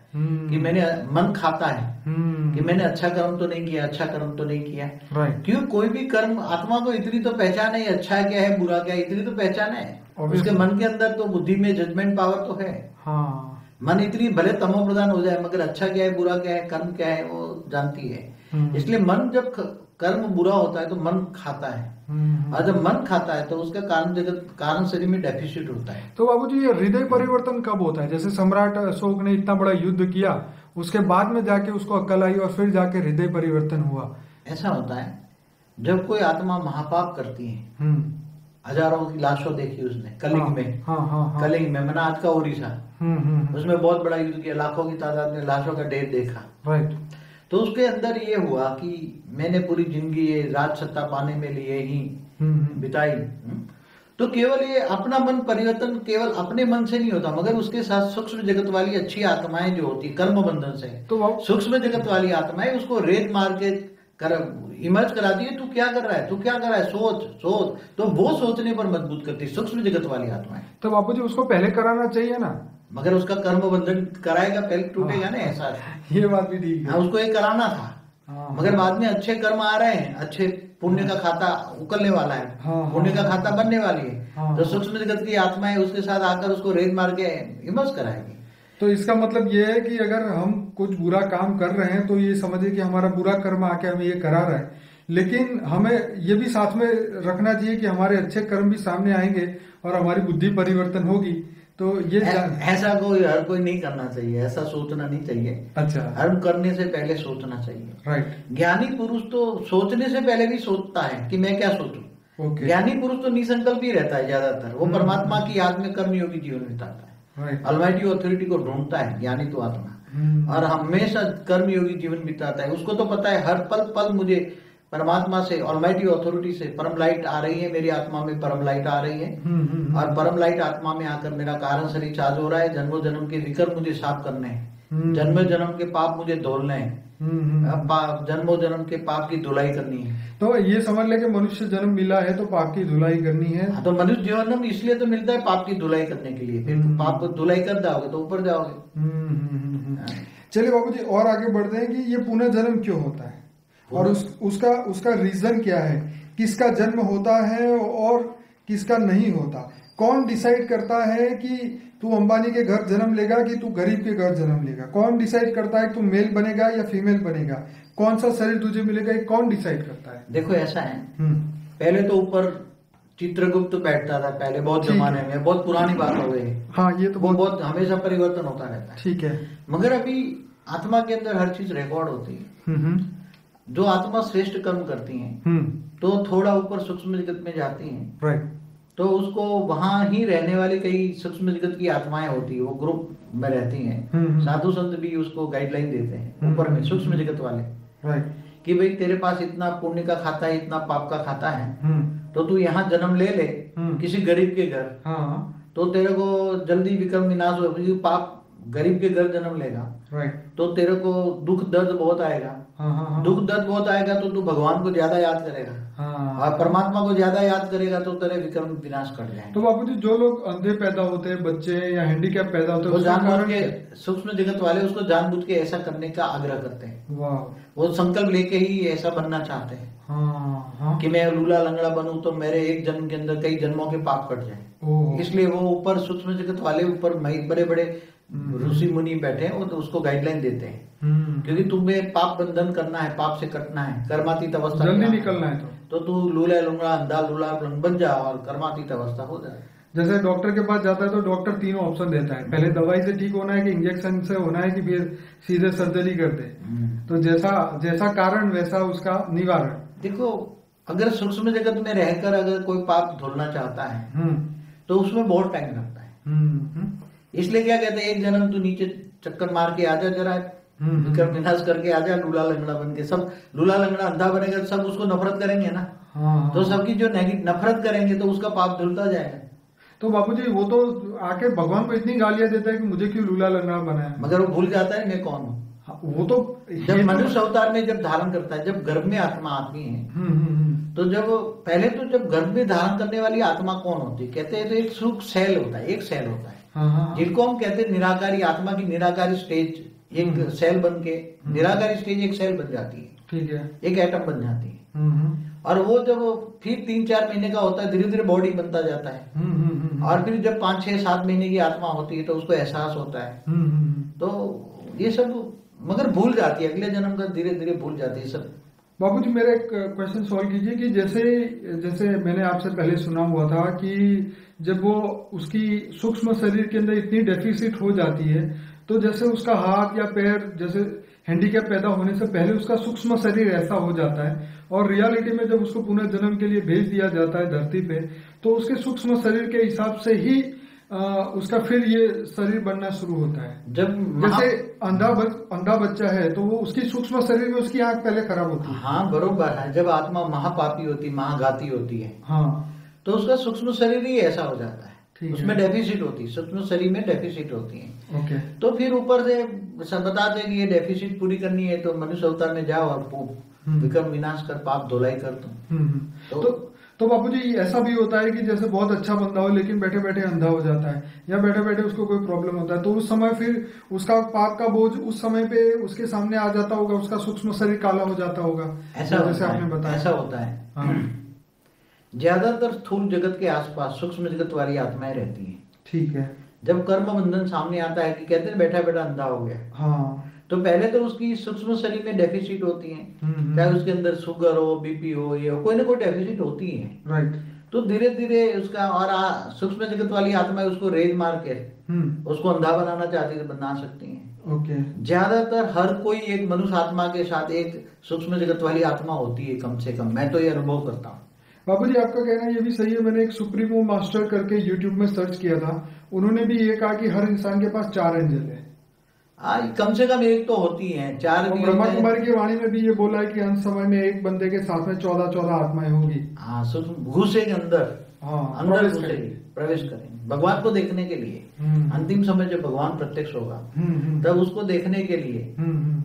कि मैंने, मन खाता है कि मैंने अच्छा कर्म तो नहीं किया, अच्छा कर्म तो नहीं किया। क्यों? कोई भी कर्म, आत्मा को इतनी तो पहचान है अच्छा क्या है बुरा क्या है, इतनी तो पहचान है। उसके मन के अंदर तो बुद्धि में जजमेंट पावर तो है। मन इतनी भले तमो प्रधान हो जाए, मगर अच्छा क्या है बुरा क्या है कर्म क्या है वो जानती है। इसलिए मन जब कर्म बुरा होता है तो मन खाता है, और जब मन खाता है तो उसका कारण शरीर में डेफिसिट होता है। तो बाबूजी ये हृदय परिवर्तन कब होता है? जैसे सम्राट अशोक ने इतना बड़ा युद्ध किया, उसके बाद में जाके उसको अक्ल आई और फिर जाके हृदय परिवर्तन हुआ। ऐसा होता है जब कोई आत्मा महापाप करती है, हजारों की लाशों देखी उसने कलिंग में, कलिंग में मना आज का उड़ीसा, उसमें बहुत बड़ा युद्ध किया, लाखों की तादाद में लाशों का ढेर देखा। तो उसके अंदर ये हुआ कि मैंने पूरी जिंदगी ये राज सत्ता पाने में लिए ही बिताई। तो केवल ये अपना मन परिवर्तन केवल अपने मन से नहीं होता, मगर उसके साथ सूक्ष्म जगत वाली अच्छी आत्माएं जो होती कर्म बंधन से, तो सूक्ष्म जगत वाली आत्माएं उसको रेत मार के इमर्ज कराती है, तू क्या कर रहा है, तू क्या कर रहा है, सोच सोच, तो वो सोचने पर मजबूत करती है सूक्ष्म जगत वाली आत्माएं। तो बापू जी उसको पहले कराना चाहिए ना, मगर उसका कर्म बंधन कराएगा पहले टूटेगा ना एहसास। ये बात भी ठीक है। उसको ये कराना था, मगर बाद में अच्छे कर्म आ रहे हैं, अच्छे पुण्य का खाता उकलने वाला है, पुण्य का खाता बनने वाली है, तो सूक्ष्म जगत की आत्माएं उसके साथ आकर उसको रेत मार के इमर्ज कराएगी। तो इसका मतलब ये है कि अगर हम कुछ बुरा काम कर रहे हैं तो ये समझिए कि हमारा बुरा कर्म आके हमें ये करा रहा है, लेकिन हमें ये भी साथ में रखना चाहिए कि हमारे अच्छे कर्म भी सामने आएंगे और हमारी बुद्धि परिवर्तन होगी। तो ये ऐसा हर कोई नहीं करना चाहिए, ऐसा सोचना नहीं चाहिए। अच्छा, कर्म करने से पहले सोचना चाहिए। राइट। ज्ञानी पुरुष तो सोचने से पहले भी सोचता है कि मैं क्या सोचूं। ज्ञानी पुरुष तो निसंकल्प ही रहता है ज्यादातर, वो परमात्मा की याद में कर्मयोगी जीवन बिताता है, ऑलमाइटी अथॉरिटी को ढूंढता है ज्ञानी तो आत्मा, और हमेशा कर्मयोगी जीवन बिताता है। उसको तो पता है हर पल पल मुझे परमात्मा से, ऑलमाइटी अथॉरिटी से परम लाइट आ रही है, मेरी आत्मा में परम लाइट आ रही है, और परम लाइट आत्मा में आकर मेरा कारण शरीर चार्ज हो रहा है। जन्मों जन्म के विकर मुझे साफ करने हैं, जन्म जन्म के पाप मुझे धोलने हैं, जन्मों जन्म के पाप की धुलाई करनी है। तो ये समझ ले कि मनुष्य जन्म मिला है तो पाप की धुलाई करनी है। तो मनुष्य जीवन इसलिए तो मिलता है पाप की धुलाई करने के लिए, फिर पाप धुलाई कर जाओगे तो ऊपर जाओगे। चलिए बाबू जी और आगे बढ़ते हैं कि ये पुनर्जन्म क्यों होता है और उसका रीजन क्या है, किसका जन्म होता है और किसका नहीं होता, कौन डिसाइड करता है कि तू अंबानी के घर जन्म लेगा कि तू गरीब के घर जन्म लेगा, कौन डिसाइड करता है कि तू मेल बनेगा या फीमेल बनेगा, कौन सा शरीर तुझे मिलेगा, कौन डिसाइड करता है? देखो ऐसा है, पहले तो ऊपर चित्रगुप्त बैठता था, पहले बहुत जमाने में, बहुत पुरानी बात हो गई। हाँ, ये तो बहुत हमेशा परिवर्तन होता रहता है। ठीक है, मगर अभी आत्मा के अंदर हर चीज रिकॉर्ड होती है। जो आत्मा श्रेष्ठ कर्म करती हैं तो थोड़ा ऊपर सूक्ष्म जगत में जाती हैं, राइट, तो उसको वहां ही रहने वाली कई सूक्ष्म जगत की आत्माएं होती है, वो ग्रुप में रहती हैं। साधु संत भी उसको गाइडलाइन देते हैं ऊपर में सूक्ष्म जगत वाले, राइट, कि भाई तेरे पास इतना पुण्य का खाता है, इतना पाप का खाता है, तो तू यहाँ जन्म ले ले किसी गरीब के घर, तो तेरे को जल्दी विक्रम विनाश हो, क्योंकि पाप गरीब के घर जन्म लेगा, राइट, तो तेरे को दुख दर्द बहुत आएगा। दुख दर्द बहुत आएगा तो तू भगवान को ज्यादा याद करेगा, और परमात्मा को ज्यादा याद करेगा तो तेरे विक्रम विनाश कट जाएंगे। तो बाबूजी जो लोग अंधे पैदा होते हैं, बच्चे या हैंडीकैप पैदा होते हैं, वो जानबूझ के सूक्ष्म जगत वाले उसको जानबूझ के ऐसा करने का आग्रह करते हैं। वाह, वो संकल्प लेके ही ऐसा बनना चाहते हैं। कि मैं लूला लंगड़ा बनूं तो मेरे एक जन्म के अंदर कई जन्मों के पाप कट जाए, इसलिए वो ऊपर सूक्ष्म जगत वाले ऊपर बड़े बड़े ऋषि मुनि बैठे हैं, वो तो उसको गाइडलाइन देते हैं। क्योंकि तुम्हें पाप बंधन करना है, पाप से कटना है, कर्मातीत अवस्था जल्दी निकलना है, तो तू लूला लंगड़ा अंधा लूला बन जा और कर्मातीत अवस्था हो जाए। जैसे डॉक्टर के पास जाता है तो डॉक्टर तीनों ऑप्शन देता है, पहले दवाई से ठीक होना है, कि इंजेक्शन से होना है, कि फिर सीधे सर्जरी कर दे। तो जैसा कारण वैसा उसका निवारण। देखो, अगर सूक्ष्म जगत में रहकर अगर कोई पाप धुलना चाहता है तो उसमें बहुत टाइम लगता है। इसलिए क्या कहते हैं, एक जन्म तू नीचे चक्कर मार के आजा, जरा विक्रम विनाश करके आजा, लूला लंगड़ा बन के। सब लूला लंगड़ा अंधा बनेगा, सब उसको नफरत करेंगे ना। तो सबकी जो नफरत करेंगे तो उसका पाप धुलता जाएगा। तो बापूजी वो तो आके भगवान को इतनी गालियां देता है कि मुझे क्यों लूला लंगड़ा बनाया, मगर वो भूल जाता है मैं कौन हूँ। वो तो जब मनुष्य अवतार में जब धारण करता है, जब गर्भ में आत्मा आती है, तो जब पहले तो जब गर्भ में धारण करने वाली आत्मा कौन होती है, कहते हैं तो एक सूक्ष्म सेल होता है, एक सेल होता है, जिनको हम कहते हैं निराकारी आत्मा की निराकारी स्टेज, एक सेल बन के निराकारी स्टेज एक सेल बन जाती है, ठीक है, एक एटम बन जाती है। और वो जब फिर 3-4 महीने का होता है, धीरे धीरे बॉडी बनता जाता है। और फिर जब 5-6-7 महीने की आत्मा होती है तो उसको एहसास होता है। तो ये सब मगर भूल जाती है, अगले जन्म का धीरे धीरे भूल जाती है सब। बाबूजी मेरा एक क्वेश्चन सॉल्व कीजिए कि जैसे मैंने आपसे पहले सुना हुआ था कि जब वो उसकी सूक्ष्म शरीर के अंदर इतनी डेफिसिट हो जाती है, तो जैसे उसका हाथ या पैर, जैसे हैंडीकैप पैदा होने से पहले उसका सूक्ष्म शरीर ऐसा हो जाता है, और रियलिटी में जब उसको पुनः जन्म के लिए भेज दिया जाता है धरती पे, तो उसके सूक्ष्म शरीर के हिसाब से ही उसका फिर ये शरीर बनना शुरू होता है। जैसे अंधा बच्चा है तो वो उसकी सूक्ष्म शरीर में उसकी आंख पहले खराब होती है। हाँ बरोबर है, जब आत्मा महापापी होती, महाघाती होती है, हाँ, तो उसका सूक्ष्म शरीर ही ऐसा हो जाता है, उसमें डेफिसिट होती है, सूक्ष्म शरीर में डेफिसिट होती है। ओके। तो फिर ऊपर से बताते हैं कि ये डेफिसिट पूरी करनी है तो मनुष्य अवतार में जाओ और विक्रम विनाश कर, पाप धुलाई कर तुम। तो बापूजी ऐसा भी होता है कि जैसे बहुत अच्छा बंदा हो लेकिन बैठे बैठे अंधा हो जाता है, या बैठे बैठे उसको कोई प्रॉब्लम होता है, तो उस समय फिर उसका पाप का बोझ उस समय पे उसके सामने आ जाता होगा, उसका सूक्ष्म शरीर काला हो जाता होगा, ऐसा जैसे आपने बताया। ऐसा होता है। ज्यादातर स्थूल जगत के आसपास सूक्ष्म जगत वाली आत्माएं रहती हैं। ठीक है। जब कर्म बंधन सामने आता है कि कहते हैं बैठा बैठा अंधा हो गया, हाँ, तो पहले तो उसकी सूक्ष्म शरीर में डेफिसिट होती है, चाहे उसके अंदर शुगर हो, बीपी हो, ये हो, कोई ना कोई डेफिसिट होती है, राइट। तो धीरे धीरे उसका और सूक्ष्म जगत वाली आत्मा उसको रेज मार के उसको अंधा बनाना चाहती है, बना सकती है। ओके। ज्यादातर हर कोई एक मनुष्य आत्मा के साथ एक सूक्ष्म जगत वाली आत्मा होती है, कम से कम। मैं तो ये अनुभव करता हूँ। बाबूजी आपका कहना ये भी सही है। मैंने एक सुप्रीमो मास्टर करके यूट्यूब में सर्च किया था, उन्होंने भी ये कहा कि हर इंसान के पास 4 एंजल है। कम से कम एक तो होती है, 4 भी। ब्रह्मा कुमारी की वाणी में भी ये बोला है कि अंत समय में एक बंदे के साथ में 14 आत्माएं होगी। हाँ, घुसे के अंदर, हाँ, अंदर प्रवेश करेंगे भगवान को देखने के लिए। अंतिम समय जब भगवान प्रत्यक्ष होगा तब उसको देखने के लिए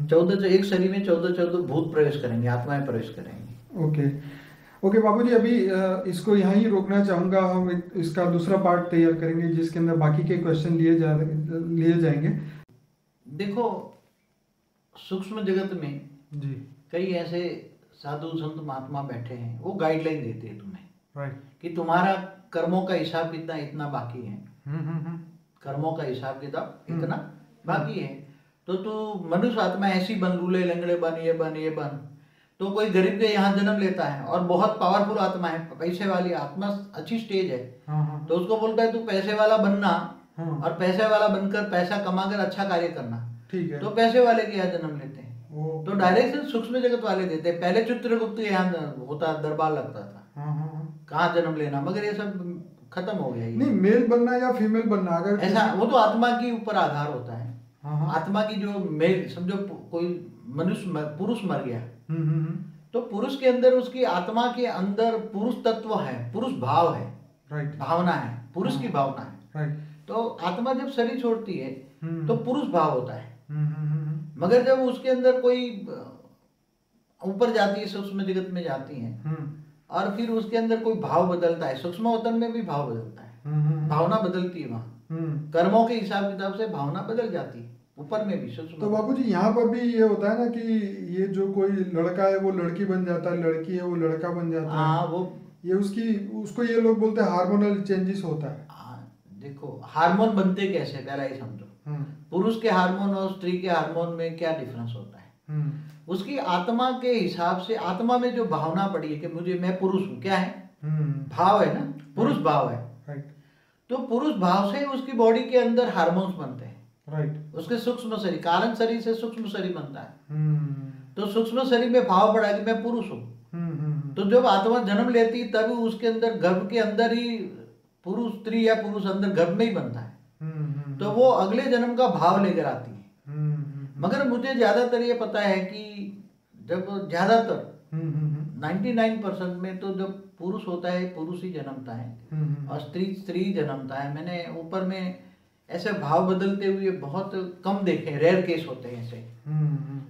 14 एक शरीर में 14 भूत प्रवेश करेंगे, आत्माएं प्रवेश करेंगे। ओके बाबूजी, अभी इसको यहाँ ही रोकना चाहूंगा। हम इसका दूसरा पार्ट तैयार करेंगे जिसके अंदर बाकी के क्वेश्चन लिए जाएंगे। देखो, सूक्ष्म जगत में जी कई ऐसे साधु संत महात्मा बैठे हैं, वो गाइडलाइन देते हैं तुम्हें, राइट, कि तुम्हारा कर्मों का हिसाब कितना इतना बाकी है, कर्मों का हिसाब किताब इतना बाकी है, तो तू मनुष्य आत्मा ऐसी बन, लूले लंगड़े बन, ये बन। तो कोई गरीब के यहाँ जन्म लेता है और बहुत पावरफुल आत्मा है, पैसे वाली आत्मा, अच्छी स्टेज है, तो उसको बोलता है तू पैसे वाला बनना और पैसे वाला बनकर पैसा कमाकर अच्छा कार्य करना। ठीक है। तो पैसे वाले के यहाँ जन्म लेते हैं, तो डायरेक्शन सूक्ष्म जगत वाले देते हैं। पहले चित्रगुप्त के यहाँ होता, दरबार लगता था, कहाँ जन्म लेना, मगर ये सब खत्म हो गया ये। नहीं, मेल बनना या फीमेल बनना, अगर ऐसा वो तो आत्मा के ऊपर आधार होता है। हाँ। आत्मा की जो मेल, समझो कोई मनुष्य पुरुष मर गया, तो पुरुष के अंदर, उसकी आत्मा के अंदर पुरुष तत्व है, पुरुष भाव है, राइट, भावना है, पुरुष की भावना है, राइट। तो आत्मा जब शरीर छोड़ती है तो पुरुष भाव होता है। मगर जब उसके अंदर कोई ऊपर जाती है, सूक्ष्म जगत में जाती है, और फिर उसके अंदर कोई भाव बदलता है, सूक्ष्म वतन में भी भाव बदलता है, भावना बदलती है वहाँ, कर्मों के हिसाब किताब से भावना बदल जाती है, ऊपर में भी सूक्ष्म। तो बाबू जी यहाँ पर भी ये होता है ना कि ये जो कोई लड़का है वो लड़की बन जाता है, लड़की है वो लड़का बन जाता है। हाँ, वो ये उसको ये लोग बोलते हैं हार्मोनल चेंजेस होता है। देखो हार्मोन बनते कैसे, पहला ही समझो। पुरुष के हार्मोन और स्त्री के हार्मोन में क्या डिफरेंस होता है? उसकी आत्मा के हिसाब से, आत्मा में जो भावना पड़ी है कि मैं पुरुष हूँ, क्या है? भाव है ना, पुरुष भाव है, राइट। तो पुरुष भाव से उसकी बॉडी के अंदर हार्मोन्स बनते हैं, राइट। उसके सूक्ष्म शरीर, कारण शरीर से सूक्ष्म शरीर बनता है। तो सूक्ष्म शरीर में भाव पड़ा कि मैं पुरुष हूँ, तो जब आत्मा जन्म लेती तब उसके अंदर, गर्भ के अंदर ही पुरुष, स्त्री या पुरुष अंदर गर्भ में ही बनता है, तो वो अगले जन्म का भाव लेकर आती है। मगर मुझे ज्यादातर ये पता है कि जब ज्यादातर 99% में तो जब पुरुष होता है, पुरुष ही जन्मता है, और स्त्री जन्मता है। मैंने ऊपर में ऐसे भाव बदलते हुए बहुत कम देखे, रेयर केस होते हैं ऐसे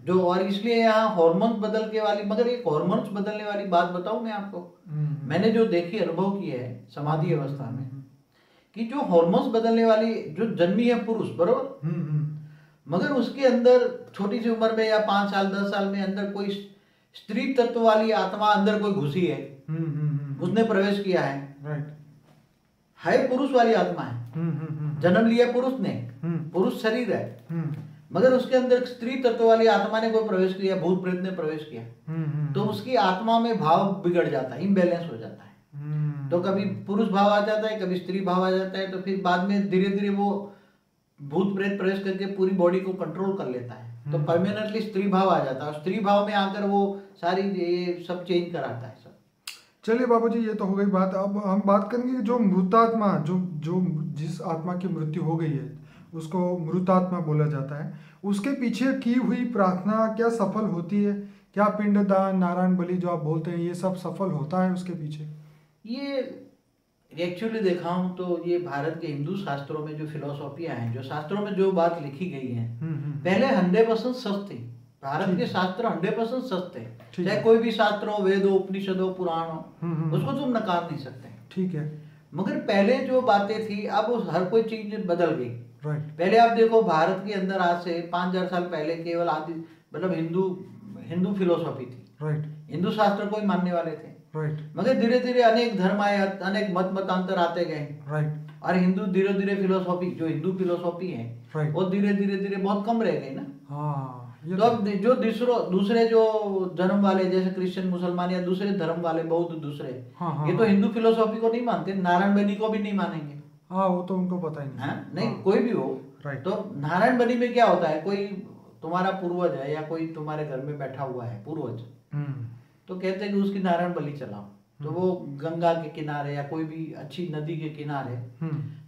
जो, और इसलिए यहाँ हॉर्मोन्स बदल के वाली, मगर एक हॉर्मोन्स बदलने वाली बात बताऊं मैं आपको, मैंने जो देखी, अनुभव की है समाधि अवस्था में, कि जो हॉर्मोन्स बदलने वाली जो जन्मी है पुरुष, बरोबर, मगर उसके अंदर छोटी सी उम्र में या 5 साल 10 साल में अंदर कोई स्त्री तत्व वाली आत्मा अंदर कोई घुसी है, उसने प्रवेश किया है, राइट, है पुरुष वाली आत्मा है, जन्म लिया पुरुष ने, पुरुष शरीर है, मगर उसके अंदर स्त्री तत्व वाली आत्मा ने कोई प्रवेश किया, भूत प्रेत ने प्रवेश किया, तो उसकी आत्मा में भाव बिगड़ जाता है, इम्बैलेंस हो जाता है। तो कभी पुरुष भाव आ जाता है, कभी स्त्री भाव आ जाता है, तो फिर बाद में धीरे धीरे वो भूत प्रेत प्रवेश करके पूरी बॉडी को कंट्रोल कर लेता है, तो परमानेंटली स्त्री भाव आ जाता है, और स्त्री भाव में आकर वो सारी ये सब चेंज कराता है सब। चलिए बाबूजी, ये तो हो गई बात। अब हम बात करेंगे जो मृतात्मा, जो जिस आत्मा की मृत्यु हो गई है उसको मृतात्मा बोला जाता है, उसके पीछे की हुई प्रार्थना क्या सफल होती है? क्या पिंडदान, नारायण बलि जो आप बोलते हैं, ये सब सफल होता है उसके पीछे? ये एक्चुअली देखा हूं तो ये भारत के हिंदू शास्त्रों में जो फिलोसॉफियां हैं, जो शास्त्रों में जो बात लिखी गई है, पहले 100% सच थी। भारत के शास्त्र 100% सच थे, चाहे कोई भी शास्त्र हो, वेद हो, उपनिषद हो, पुराण हो, उसको तुम नकार नहीं सकते, ठीक है। मगर पहले जो बातें थी, अब हर कोई चीज बदल गई। पहले आप देखो, भारत के अंदर आज से 5000 साल पहले केवल आदि मतलब हिंदू फिलोसॉफी थी, हिंदू शास्त्र को ही मानने वाले थे, मगर धीरे धीरे अनेक धर्म आए, अनेक मतांतर आते गए, और हिंदू धीरे धीरे फिलोसॉफी, जो हिंदू फिलोसॉफी है वो धीरे धीरे बहुत कम रह गई ना। तो अब जो दूसरे जो धर्म वाले, जैसे क्रिश्चियन, मुसलमान या दूसरे धर्म वाले, बौद्ध दूसरे, ये तो हिंदू फिलोसॉफी को नहीं मानते, नारायण बलि को भी नहीं मानेंगे। हाँ, वो तो उनको पता ही नहीं। नहीं, कोई भी हो, तो नारायण बलि में क्या होता है, कोई तुम्हारा पूर्वज है या कोई तुम्हारे घर में बैठा हुआ है पूर्वज, तो कहते हैं कि उसकी नारायण बलि चलाओ, तो वो गंगा के किनारे या कोई भी अच्छी नदी के किनारे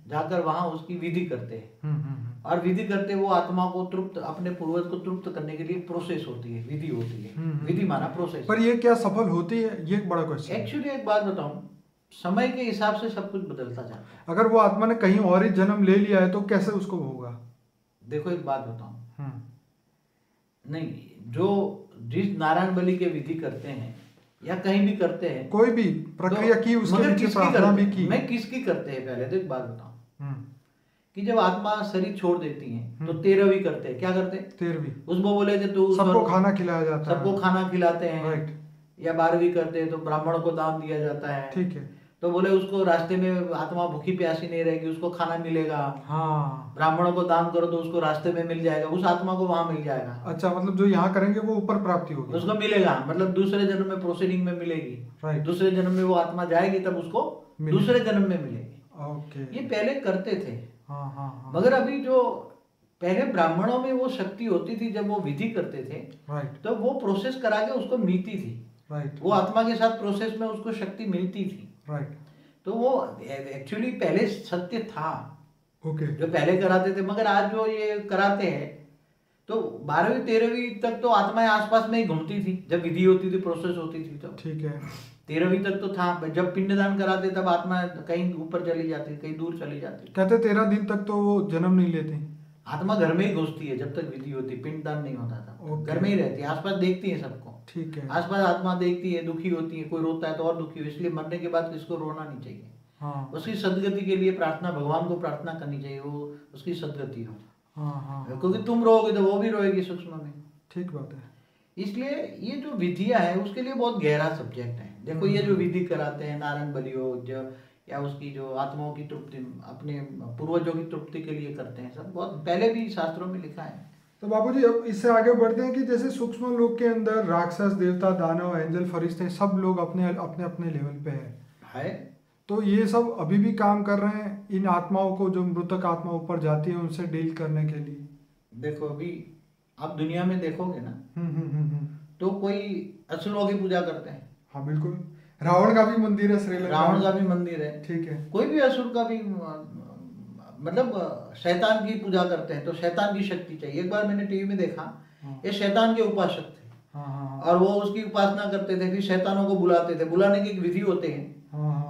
जाकर वहां उसकी विधि करते हैं, और विधि करते वो आत्मा को तृप्त, अपने पूर्वज को तृप्त करने के लिए प्रोसेस होती है, विधि होती है, विधि माना प्रोसेस। पर ये क्या सफल होती है, ये एक बड़ा क्वेश्चन। एक्चुअली एक बात बताऊं, समय के हिसाब से सब कुछ बदलता जाता है। अगर वो आत्मा ने कहीं और ही जन्म ले लिया है तो कैसे उसको होगा? देखो एक बात बताऊं, नहीं, जो जिस नारायण बलि के विधि करते हैं या कहीं भी करते हैं, कोई भी प्रक्रिया की, उसके पीछे प्रार्थना भी की, मैं किसकी करते हैं पहले तो एक बात बताऊं, कि जब आत्मा शरीर छोड़ देती है तो 13वीं करते हैं। क्या करते हैं? 13वीं। उसको बोले थे तो सबको खाना खिलाया जाता है, सबको खाना खिलाते हैं, या 12वीं करते हैं तो ब्राह्मण को दान दिया जाता है, ठीक है। तो बोले उसको रास्ते में आत्मा भूखी प्यासी नहीं रहेगी, उसको खाना मिलेगा। हाँ, ब्राह्मणों को दान करो तो उसको रास्ते में मिल जाएगा, उस आत्मा को वहां मिल जाएगा। अच्छा, मतलब जो यहाँ करेंगे वो ऊपर प्राप्ति होगी, उसको मिलेगा, मतलब दूसरे जन्म में प्रोसीडिंग में मिलेगी, दूसरे जन्म में वो आत्मा जाएगी तब उसको दूसरे जन्म में मिलेगी। ओके, ये पहले करते थे। हाँ। मगर अभी जो पहले ब्राह्मणों में वो शक्ति होती थी, जब वो विधि करते थे तो वो प्रोसेस करा के उसको मिलती थी, वो आत्मा के साथ प्रोसेस में उसको शक्ति मिलती थी। तो वो एक्चुअली पहले सत्य था, ओके। जो पहले कराते थे। मगर आज जो ये कराते हैं तो 12वीं 13वीं तक तो आत्माएं आसपास में ही घूमती थी, जब विधि होती थी, प्रोसेस होती थी। तो ठीक है, 13वीं तक तो था। जब पिंडदान कराते तब आत्मा कहीं ऊपर चली जाती, कहीं दूर चली जाती। कहते 13 दिन तक तो वो जन्म नहीं लेती। आत्मा घर में ही घुसती है जब तक विधि होती, पिंडदान नहीं होता था। घर में ही रहती है, आसपास देखती है सबको। ठीक है। आसपास आत्मा देखती है, दुखी होती है, कोई रोता है तो और दुखी हो। इसलिए मरने के बाद किसको रोना नहीं चाहिए। हाँ। उसकी सदगति के लिए प्रार्थना, भगवान को प्रार्थना करनी चाहिए, वो उसकी सदगति हो। हाँ। क्योंकि तुम रोगे तो वो भी रोएगी सूक्ष्म में। ठीक बात है। इसलिए ये जो विधियां है उसके लिए बहुत गहरा सब्जेक्ट है। देखो ये जो विधि कराते हैं, नारायण बलियोग या उसकी जो आत्माओं की तृप्ति, अपने पूर्वजों की तृप्ति के लिए करते हैं, सब बहुत पहले भी शास्त्रों में लिखा है। तो बाबूजी अब इससे आगे बढ़ते हैं कि जैसे सूक्ष्म लोक के अंदर राक्षस, देवता, दानव, एंजल, फरिश्ते सब लोग अपने अपने अपने लेवल पे है। तो ये सब अभी भी काम कर रहे हैं इन आत्माओं को, जो मृतक आत्मा ऊपर जाती है, उनसे डील करने के लिए। देखो अभी आप दुनिया में देखोगे ना, तो कोई असुरों की पूजा करते हैं। हाँ बिल्कुल, रावण का भी मंदिर है श्रीलंका। रावण का भी मंदिर है, ठीक है। कोई भी असुर का भी मतलब शैतान की पूजा करते हैं, तो शैतान की शक्ति चाहिए। एक बार मैंने टीवी में देखा, ये शैतान के उपासक थे। और वो उसकी उपासना करते थे, फिर शैतानों को बुलाते थे। बुलाने की एक विधि होते हैं,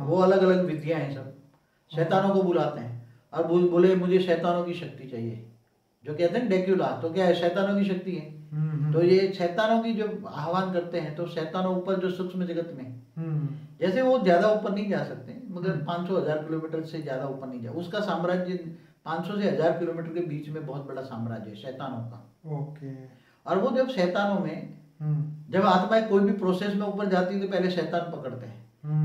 वो अलग अलग विधियां हैं सब। शैतानों को बुलाते हैं और बोले मुझे शैतानों की शक्ति चाहिए, जो कहते हैं ड्रैकुला। तो क्या है, शैतानों की शक्ति है। तो ये शैतानों की जो आह्वान करते हैं, तो शैतानों ऊपर जो सूक्ष्म जगत में, जैसे वो ज्यादा ऊपर नहीं जा सकते, मगर 500,000 किलोमीटर से ज्यादा ऊपर नहीं जा, उसका साम्राज्य 500 से 1000 किलोमीटर के बीच में बहुत बड़ा साम्राज्य है शैतानों का। ओके। और वो जब शैतानों में, जब आत्माएं कोई भी प्रोसेस में ऊपर जाती है तो पहले शैतान पकड़ते हैं।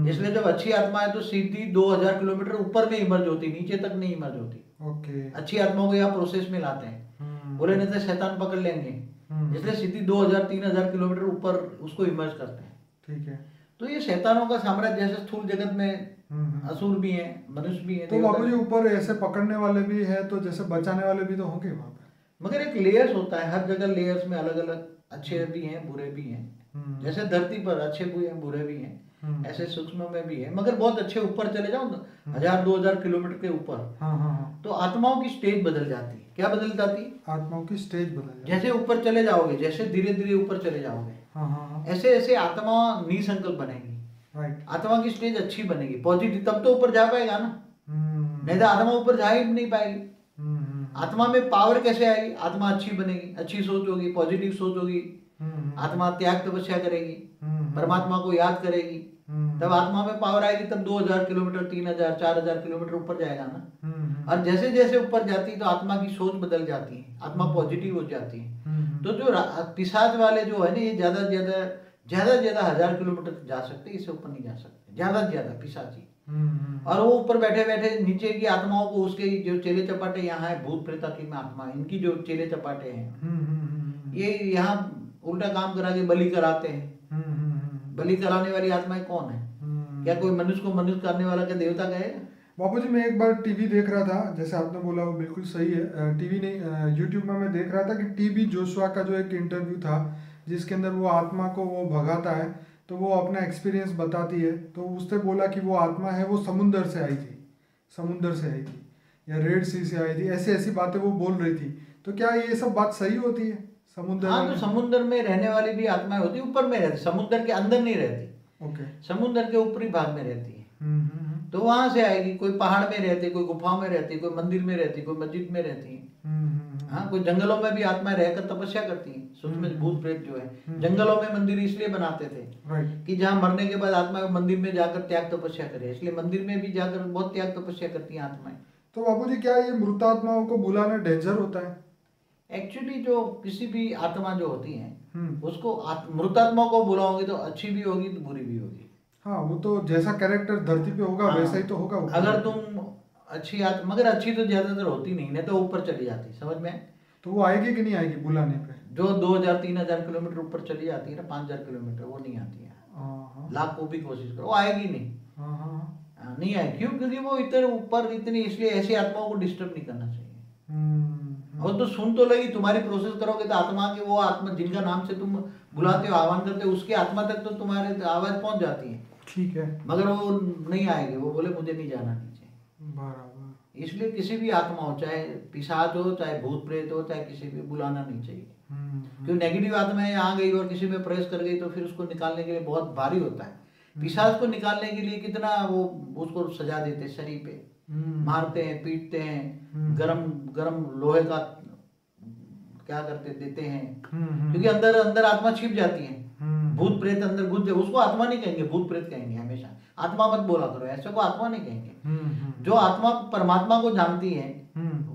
इसलिए जब अच्छी आत्मा है तो सीधी 2000 किलोमीटर ऊपर में इमर्ज होती, नीचे तक नहीं इमर्ज होती। ओके। अच्छी आत्माओं को यहाँ प्रोसेस में लाते हैं, बोले नहीं तो शैतान पकड़ लेंगे, इसलिए सीधी 2000-3000 किलोमीटर ऊपर उसको इमर्ज करते हैं। ठीक है। तो ये शैतानों का साम्राज्य, जैसे स्थूल जगत में असुर भी हैं, मनुष्य भी हैं। तो बाबूजी ऊपर ऐसे पकड़ने वाले भी है, तो जैसे बचाने वाले भी तो होंगे वहाँ पे। मगर एक लेयर्स होता है, हर जगह लेयर्स में अलग अलग अच्छे भी हैं, बुरे भी हैं। जैसे धरती पर अच्छे भी हैं, बुरे भी हैं, ऐसे सूक्ष्म में भी है। मगर बहुत अच्छे ऊपर चले जाओ ना, 1000-2000 किलोमीटर के ऊपर, तो आत्माओं की स्टेज बदल जाती है। क्या बदल जाती? आत्माओं की स्टेज बदल जाती है। जैसे ऊपर चले जाओगे, जैसे धीरे धीरे ऊपर चले जाओगे, ऐसे ऐसे आत्मा निसंकल्प बनेगी। राइट। आत्मा की स्टेज अच्छी बनेगी, पॉजिटिव, तब तो ऊपर जा पाएगा ना। नहीं तो आत्मा ऊपर जा ही नहीं पाएगी। आत्मा में पावर कैसे आएगी? आत्मा अच्छी बनेगी, अच्छी सोच होगी, पॉजिटिव सोच होगी, आत्मा त्याग तपस्या करेगी, परमात्मा को याद करेगी, तब आत्मा में पावर आएगी। तब 2000 किलोमीटर, 3000, 4000 किलोमीटर ऊपर जाएगा ना। और जैसे जैसे ऊपर जाती है तो आत्मा की सोच बदल जाती है, आत्मा पॉजिटिव हो जाती है। तो जो पिशाच वाले जो है ना, ये ज्यादा से ज्यादा 1000 किलोमीटर जा सकते, इससे ऊपर नहीं जा सकते, ज्यादा से ज्यादा पिशाची। और वो ऊपर बैठे बैठे नीचे की आत्माओं को, उसके जो चेले चपाटे यहाँ है, भूत प्रेत की आत्मा, इनकी जो चेले चपाटे हैं, ये यहाँ उल्टा काम करा के बलि कराते हैं। बलि कराने वाली आत्माएं कौन है? क्या कोई मनुष्य को मनुष्य करने वाला क्या देवता कहेगा? बाबूजी मैं एक बार टीवी देख रहा था, जैसे आपने बोला वो बिल्कुल सही है। टीवी नहीं, यूट्यूब में मैं देख रहा था कि टीबी जोशुआ का जो एक इंटरव्यू था, जिसके अंदर वो आत्मा को वो भगाता है, तो वो अपना एक्सपीरियंस बताती है। तो उसने बोला कि वो आत्मा है, वो समुंदर से आई थी, समुंदर से आई थी या रेड सी से आई थी, ऐसी ऐसी बातें वो बोल रही थी। तो क्या ये सब बात सही होती है? समुद्र, हाँ, तो समुद्र में रहने वाली भी आत्माएं होती, ऊपर में रहती, समुद्र के अंदर नहीं रहती। ओके। समुद्र के ऊपरी भाग में रहती है। तो वहां से आएगी। कोई पहाड़ में रहती, कोई गुफा में रहती, कोई मंदिर में रहती, कोई मस्जिद में रहती है। हाँ, कोई जंगलों में भी आत्माएं रहकर तपस्या करती हैं। सूक्ष्म भूत प्रेत जो है, जंगलों में मंदिर इसलिए बनाते थे कि जहाँ मरने के बाद आत्मा मंदिर में जाकर त्याग तपस्या करे, इसलिए मंदिर में भी जाकर बहुत त्याग तपस्या करती है आत्माएं। तो बाबूजी क्या ये मृतात्माओं को बुलाना डेंजर होता है? एक्चुअली जो किसी भी आत्मा जो होती है, उसको मृतात्मा को बुलाओगे तो अच्छी भी होगी तो बुरी भी होगी। हाँ, वो तो जैसा कैरेक्टर धरती पे होगा, हाँ, वैसा ही तो होगा। अगर तुम अच्छी आत्मा, मगर अच्छी तो ज्यादातर होती नहीं तो ऊपर चली जाती, समझ में? तो वो आएगी कि नहीं आएगी बुलाने पे? जो 2000-3000 किलोमीटर ऊपर चली जाती है ना, 5000 किलोमीटर, वो नहीं आती है। लाख को भी कोशिश करो, वो आएगी नहीं। नहीं आएगी। क्यों? क्योंकि वो इतने ऊपर इतनी, इसलिए ऐसी आत्माओं को डिस्टर्ब नहीं करना चाहिए। और तो सुन तो लगी, तुम्हारी प्रोसेस करोगे तो आत्मा की, वो आत्मा जिनका नाम से तुम बुलाते हो, आह्वान करते हो, उसकी आत्मा तक तो तुम्हारे आवाज पहुंच जाती है। ठीक है, मगर वो नहीं आएंगे, वो बोले मुझे नहीं जाना नीचे। बराबर। इसलिए किसी भी आत्मा हो, चाहे पिशाच हो, चाहे भूत प्रेत हो, चाहे किसी भी, बुलाना नहीं चाहिए। क्योंकि नेगेटिव आत्माएं आ गई और किसी में प्रवेश कर गई तो फिर उसको निकालने के लिए बहुत भारी होता है। पिशाच को निकालने के लिए कितना वो उसको सजा देते, शरीर पे मारते हैं, पीटते हैं, गरम गरम लोहे का क्या करते देते हैं, क्योंकि अंदर अंदर आत्मा छिप जाती है। भूत प्रेत अंदर घुस जाए, उसको आत्मा नहीं कहेंगे, भूत प्रेत कहेंगे हमेशा। आत्मा मत बोला करो, ऐसे को आत्मा नहीं कहेंगे। जो आत्मा परमात्मा को जानती है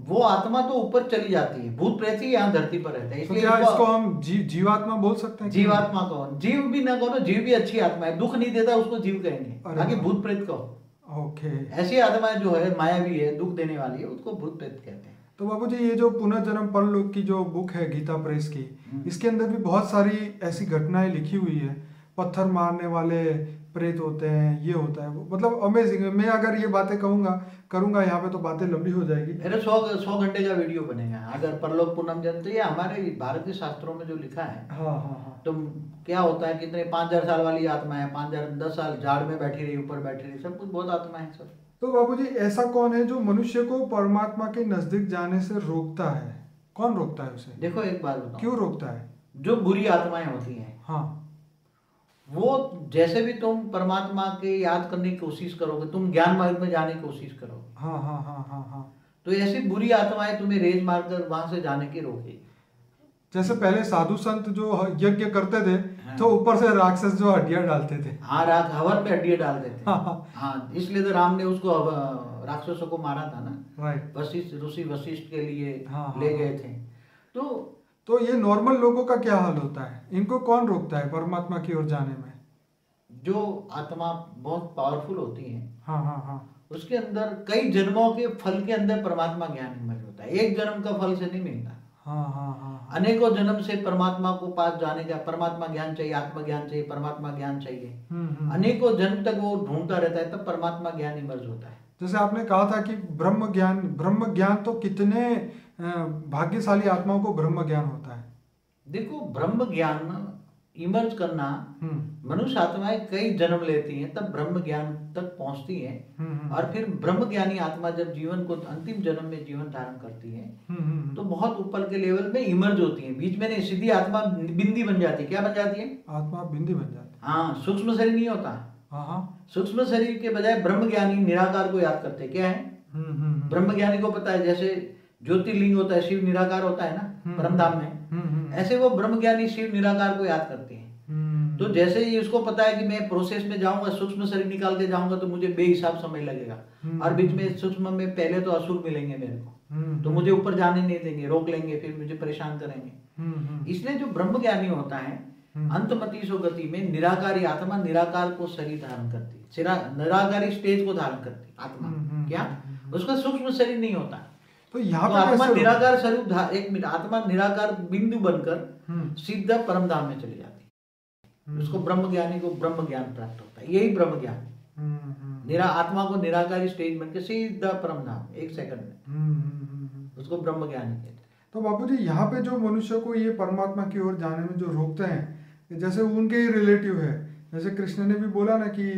वो आत्मा तो ऊपर चली जाती है, भूत प्रेत ही यहाँ धरती पर रहते हैं। इसलिए क्या इसको हम जीवात्मा बोल सकते हैं? जीवात्मा कहो, जीव भी ना कहो, जीव भी अच्छी आत्मा है, दुख नहीं देता उसको जीव कहेंगे, आगे भूत प्रेत कहो। ओके, ऐसी आत्मा जो है मायावी है, दुख देने वाली है, उसको भूत प्रेत कहते हैं। तो बाबूजी ये जो पुनर्जन्म परलोक की जो बुक है गीता प्रेस की, इसके अंदर भी बहुत सारी ऐसी घटनाएं लिखी हुई है, पत्थर मारने वाले प्रेत होते हैं, ये होता है, मतलब अमेजिंग है। मैं अगर ये बातें करूंगा यहाँ पे तो बातें लंबी हो जाएगी। अरे 100 घंटे का वीडियो बनेगा अगर परलोक पुनर्जन्म। तो ये हमारे भारतीय शास्त्रों में जो लिखा है, हाँ। तो क्या होता है, कितने 5000 साल वाली आत्मा है, 5000 10 साल झाड़ में बैठी रही, ऊपर बैठी रही, सब कुछ बहुत आत्मा है सब। तो बाबूजी ऐसा कौन है जो मनुष्य को परमात्मा के नजदीक जाने से रोकता है? कौन रोकता है उसे? देखो एक बात बताओ, क्यों रोकता है? जो बुरी आत्माएं होती हैं, हाँ, वो जैसे भी तुम परमात्मा के याद करने की कोशिश करोगे, तुम ज्ञान मार्ग में जाने की कोशिश करोगे, हाँ, तो ऐसी बुरी आत्माएं तुम्हें रेज मारकर वहां से जाने की रोकेगी। जैसे पहले साधु संत जो यज्ञ करते थे, हाँ। तो ऊपर से राक्षस जो हड्डियां डालते थे, हाँ, हवन में हड्डियां डालते थे। हाँ, इसलिए तो राम ने उसको राक्षसों को मारा था ना, राइट। वशिष्ठ ऋषि वशिष्ठ के लिए हाँ, ले गए थे। तो ये नॉर्मल लोगों का क्या हाल होता है? इनको कौन रोकता है परमात्मा की ओर जाने में? जो आत्मा बहुत पावरफुल होती है, हाँ, उसके अंदर कई जन्मों के फल के अंदर परमात्मा ज्ञान इमर्ज होता है, एक जन्म का फल से नहीं मिलता। हाँ, अनेकों जन्म से परमात्मा को पास जाने का, परमात्मा ज्ञान चाहिए, आत्मा ज्ञान चाहिए, परमात्मा ज्ञान चाहिए, अनेकों जन्म तक वो ढूंढता रहता है, तब परमात्मा ज्ञान इमर्ज होता है। जैसे आपने कहा था कि ब्रह्म ज्ञान तो कितने भाग्यशाली आत्माओं को ब्रह्म ज्ञान होता है। देखो, ब्रह्म ज्ञान इमर्ज करना, मनुष्य आत्माएं कई जन्म लेती हैं, तब ब्रह्म ज्ञान तक पहुंचती हैं, और फिर ब्रह्म ज्ञानी आत्मा जब जीवन को अंतिम जन्म में जीवन धारण करती है, तो बहुत ऊपर के लेवल में इमर्ज होती है। बीच में नहीं, सीधी आत्मा बिंदी बन जाती है। क्या बन जाती है? आत्मा बिंदी बन जाती है। हाँ, सूक्ष्म शरीर नहीं होता। सूक्ष्म शरीर के बजाय ब्रह्म ज्ञानी निराकार को याद करते। क्या है? ब्रह्म ज्ञानी को पता है, जैसे ज्योतिर्लिंग होता है, शिव निराकार होता है ना परमधाम में, ऐसे वो ब्रह्म ज्ञानी शिव निराकार को याद करते हैं। तो जैसे ही उसको पता है कि मैं प्रोसेस में जाऊंगा, सूक्ष्म शरीर निकाल के जाऊंगा, तो मुझे बेहिसाब समय लगेगा, और बीच में सूक्ष्म में पहले तो असुर मिलेंगे मेरे को, तो मुझे ऊपर जाने नहीं देंगे, रोक लेंगे, फिर मुझे परेशान करेंगे। इसलिए जो ब्रह्म ज्ञानी होता है, अंतमतीसो गति में निराकारी आत्मा निराकार को शरीर धारण करती, निराकारी स्टेज को धारण करती आत्मा। क्या? उसका सूक्ष्म शरीर नहीं होता। तो यहाँ तो आत्मा निराकार स्वरूप, एक मिनट, आत्मा निराकार बिंदु बनकर सीधा परमधाम में चली जाती है। उसको ब्रह्म ज्ञानी को ब्रह्म ज्ञान प्राप्त होता है। यही ब्रह्म ज्ञान, आत्मा को निराकारी स्टेज बनकर सीधा परमधाम 1 सेकंड में, उसको ब्रह्म ज्ञानी कहते हैं। तो बापूजी, यहाँ पे जो मनुष्य को ये परमात्मा की ओर जाने में जो रोकते हैं, जैसे उनके ही रिलेटिव है, जैसे कृष्ण ने भी बोला ना कि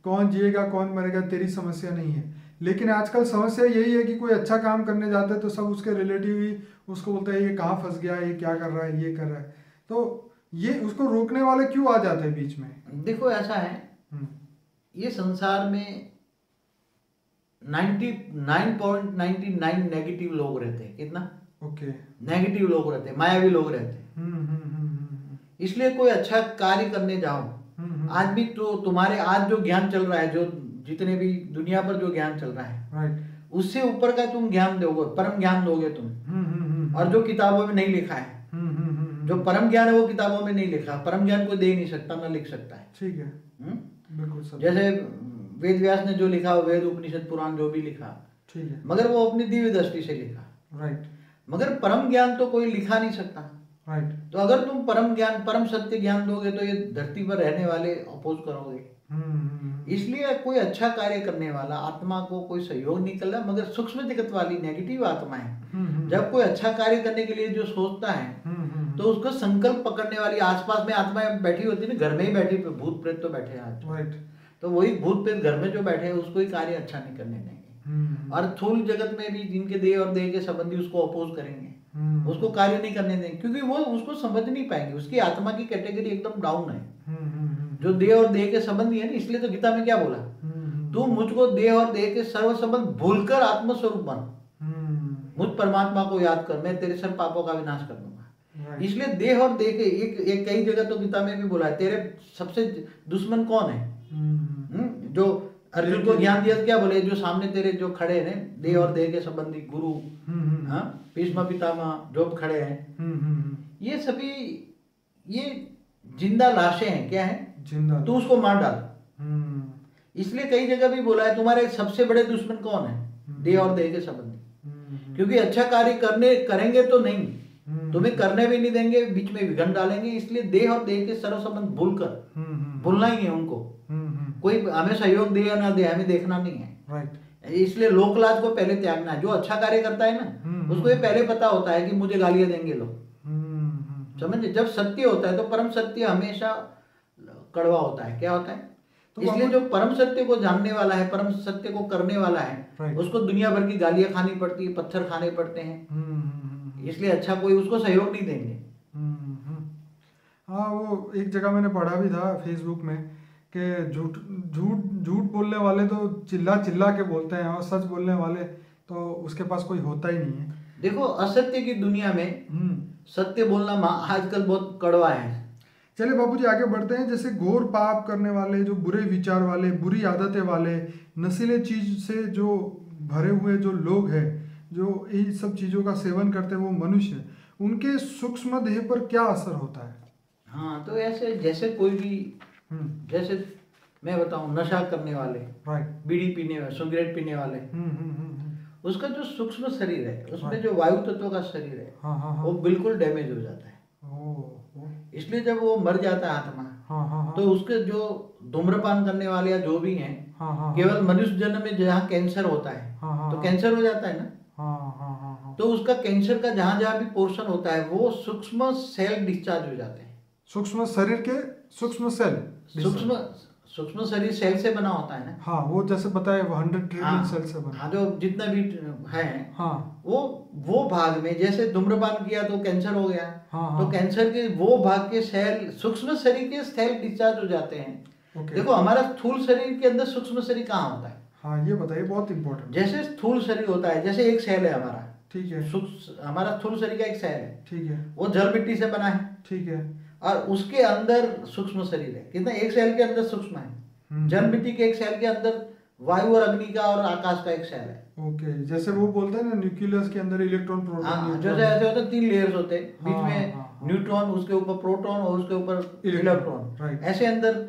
कौन जिएगा कौन मरेगा तेरी समस्या नहीं है। लेकिन आजकल समस्या यही है कि कोई अच्छा काम करने जाता है तो सब उसके रिलेटिव ही उसको बोलते हैं ये कहाँ फंस गया, ये क्या कर रहा है, ये कर रहा है। तो ये उसको रोकने वाले क्यों आ जाते हैं बीच में? देखो, ऐसा है, ये संसार में 99.99 नेगेटिव लोग रहते हैं। कितना? ओके, नेगेटिव लोग रहते हैं, मायावी लोग रहते हैं। इसलिए कोई अच्छा कार्य करने जाओ, आज भी तो तुम्हारे आज जो ज्ञान चल रहा है, जो जितने भी दुनिया पर जो ज्ञान चल रहा है, उससे ऊपर का तुम ज्ञान दोगे, परम ज्ञान दोगे तुम, और जो किताबों में नहीं लिखा है। जो परम ज्ञान है वो किताबों में नहीं लिखा, परम ज्ञान को दे नहीं सकता, ना लिख सकता है। ठीक है, बिल्कुल। जैसे वेद व्यास ने जो लिखा, वेद उपनिषद पुराण जो भी लिखा, ठीक है, मगर वो अपनी दिव्य दृष्टि से लिखा, राइट। मगर परम ज्ञान तो कोई लिखा नहीं सकता, राइट। तो अगर तुम परम ज्ञान, परम सत्य ज्ञान दोगे तो ये धरती पर रहने वाले अपोज करोगे। इसलिए कोई अच्छा कार्य करने वाला आत्मा को कोई सहयोग नहीं कर रहा, मगर सूक्ष्म जगत वाली नेगेटिव आत्माएं जब कोई अच्छा कार्य करने के लिए जो सोचता है, तो उसको संकल्प पकड़ने वाली आसपास में आत्माएं बैठी होती है ना, घर में ही बैठी, भूत प्रेत तो बैठे हैं आज, राइट। तो वही भूत प्रेत घर में जो बैठे हैं उसको ही कार्य अच्छा नहीं करने देंगे। और स्थूल जगत में भी जिनके देह और देह के संबंधी उसको अपोज करेंगे, उसको कार्य नहीं करने देंगे, क्योंकि वो उसको समझ नहीं पाएंगे। उसकी आत्मा की कैटेगरी एकदम डाउन है, जो देह और देह के संबंधी है ना। इसलिए तो गीता में क्या बोला, तू मुझको देह और देह के सर्व संबंध भूलकर आत्मस्वरूप बन, मुझ परमात्मा को याद कर, मैं तेरे सब पापों का विनाश कर दूंगा। इसलिए देह और देह के एक कई जगह तो गीता में भी बोला है, तेरे सबसे दुश्मन कौन है? जो अर्जुन को ज्ञान दिया क्या बोले, जो सामने तेरे जो खड़े हैं देह और देह के संबंधी गुरु, भीष्म पितामह जो खड़े हैं, ये सभी ये जिंदा लाशें हैं। क्या है? जिंदा। तू उसको मार डाल। इसलिए कई जगह भी बोला है तुम्हारे सबसे बड़े दुश्मन कौन है? देह और देह के संबंधी। क्योंकि अच्छा कार्य करेंगे तो नहीं, तुम्हें करने भी नहीं देंगे, बीच में विघन डालेंगे। इसलिए देह और देह के सर्व संबंध भूलना ही है उनको। कोई हमें सहयोग दे या ना दे हमें देखना नहीं है। इसलिए लोक लाज को पहले त्यागना है। जो अच्छा कार्य करता है ना, उसको ये पहले पता होता है कि मुझे गालियां देंगे लोग, समझे। जब सत्य होता है तो परम सत्य हमेशा कड़वा होता है। क्या होता है? तो इसलिए जो परम सत्य को जानने वाला है, परम सत्य को करने वाला है, उसको दुनिया भर की गालियां खानी पड़ती है, पत्थर खाने पड़ते हैं। इसलिए अच्छा कोई उसको सहयोग नहीं देंगे। हाँ, वो एक जगह मैंने पढ़ा भी था फेसबुक में कि झूठ झूठ झूठ बोलने वाले तो चिल्ला चिल्ला के बोलते हैं, और सच बोलने वाले तो उसके पास कोई होता ही नहीं है। देखो, असत्य की दुनिया में सत्य बोलना आजकल बहुत कड़वा है। चलिए बापूजी आगे बढ़ते हैं। जैसे घोर पाप करने वाले, जो बुरे विचार वाले, बुरी आदतें वाले, नशीले चीज से जो भरे हुए जो लोग हैं, जो इन सब चीजों का सेवन करते हैं, वो मनुष्य, उनके सूक्ष्म देह पर क्या असर होता है? हाँ, तो ऐसे जैसे कोई भी, जैसे मैं बताऊं, नशा करने वाले, बीड़ी पीने वाले, सिगरेट पीने वाले, उसका जो सूक्ष्म शरीर है, उसमें जो वायु तत्व का शरीर है, वो बिल्कुल डैमेज हो जाता है। इसलिए जब वो मर जाता है आत्मा, तो उसके जो धूम्रपान करने वाले या जो भी हैं, केवल मनुष्य जन्म में जहाँ कैंसर होता है, तो कैंसर हो जाता है ना, तो उसका कैंसर का जहाँ जहाँ भी पोर्शन होता है, वो सूक्ष्म सेल डिस्चार्ज हो जाते हैं। सूक्ष्म शरीर के सूक्ष्म सेल, सूक्ष्म शरीर सेल से बना होता है ना। हाँ, वो जैसे बताया 100 ट्रिलियन सेल से बना। हाँ, जो जितना भी है, हाँ, वो भाग में जैसे धूम्रपान किया तो कैंसर हो गया, तो कैंसर के वो भाग के सेल, सूक्ष्म शरीर के सेल डिस्चार्ज हो जाते हैं। देखो, हमारा स्थूल शरीर के अंदर सूक्ष्म शरीर कहाँ होता है? हाँ, ये बताइए, बहुत इंपॉर्टेंट। जैसे स्थूल शरीर होता है, जैसे एक सेल है हमारा, ठीक है, हमारा स्थूल शरीर का एक सेल है, ठीक है, वो जल मिट्टी से बना है, ठीक है, और उसके अंदर सूक्ष्म शरीर है। कितना? एक सेल के अंदर सूक्ष्म है। जल मिट्टी के एक सेल के अंदर वायु और अग्नि का और आकाश का एक सेल है। ओके, जैसे वो बोलते हैं ना, न्यूक्लियस के अंदर इलेक्ट्रॉन, प्रोटॉन, जैसे ऐसे होते हैं, 3 लेयर्स होते हैं, बीच में न्यूट्रॉन, उसके ऊपर प्रोटॉन और उसके ऊपर इलेक्ट्रॉन। ऐसे अंदर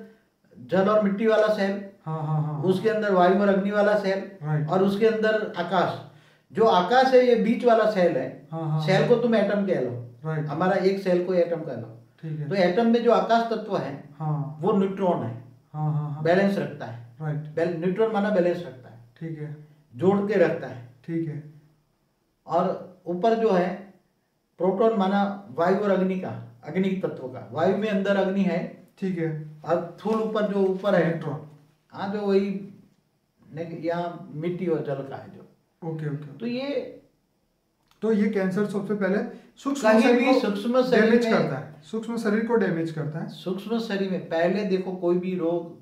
जल और मिट्टी वाला सेल, उसके अंदर वायु और अग्नि वाला सेल, और उसके अंदर आकाश। जो आकाश है, ये बीच वाला सेल है। सेल को तुम एटम कह लो, हमारा एक सेल को एटम कह लो। तो एटम में जो आकाश तत्व है, वो न्यूट्रॉन है, बैलेंस रखता है। न्यूट्रॉन माना बैलेंस रखता है, ठीक है, जोड़ के रखता है, ठीक है। और ऊपर जो है प्रोटॉन माना वायु और अग्नि का, अग्नि तत्व का। वायु में अंदर अग्नि है, ठीक है, और थूल ऊपर जो ऊपर है इलेक्ट्रॉन, हाँ, जो वही यहाँ मिट्टी और जल का है जो। ओके ओके, तो ये कैंसर सबसे पहले सूक्ष्म शरीर करता है, सूक्ष्म शरीर को डैमेज करता है। सूक्ष्म शरीर में पहले देखो, कोई भी रोग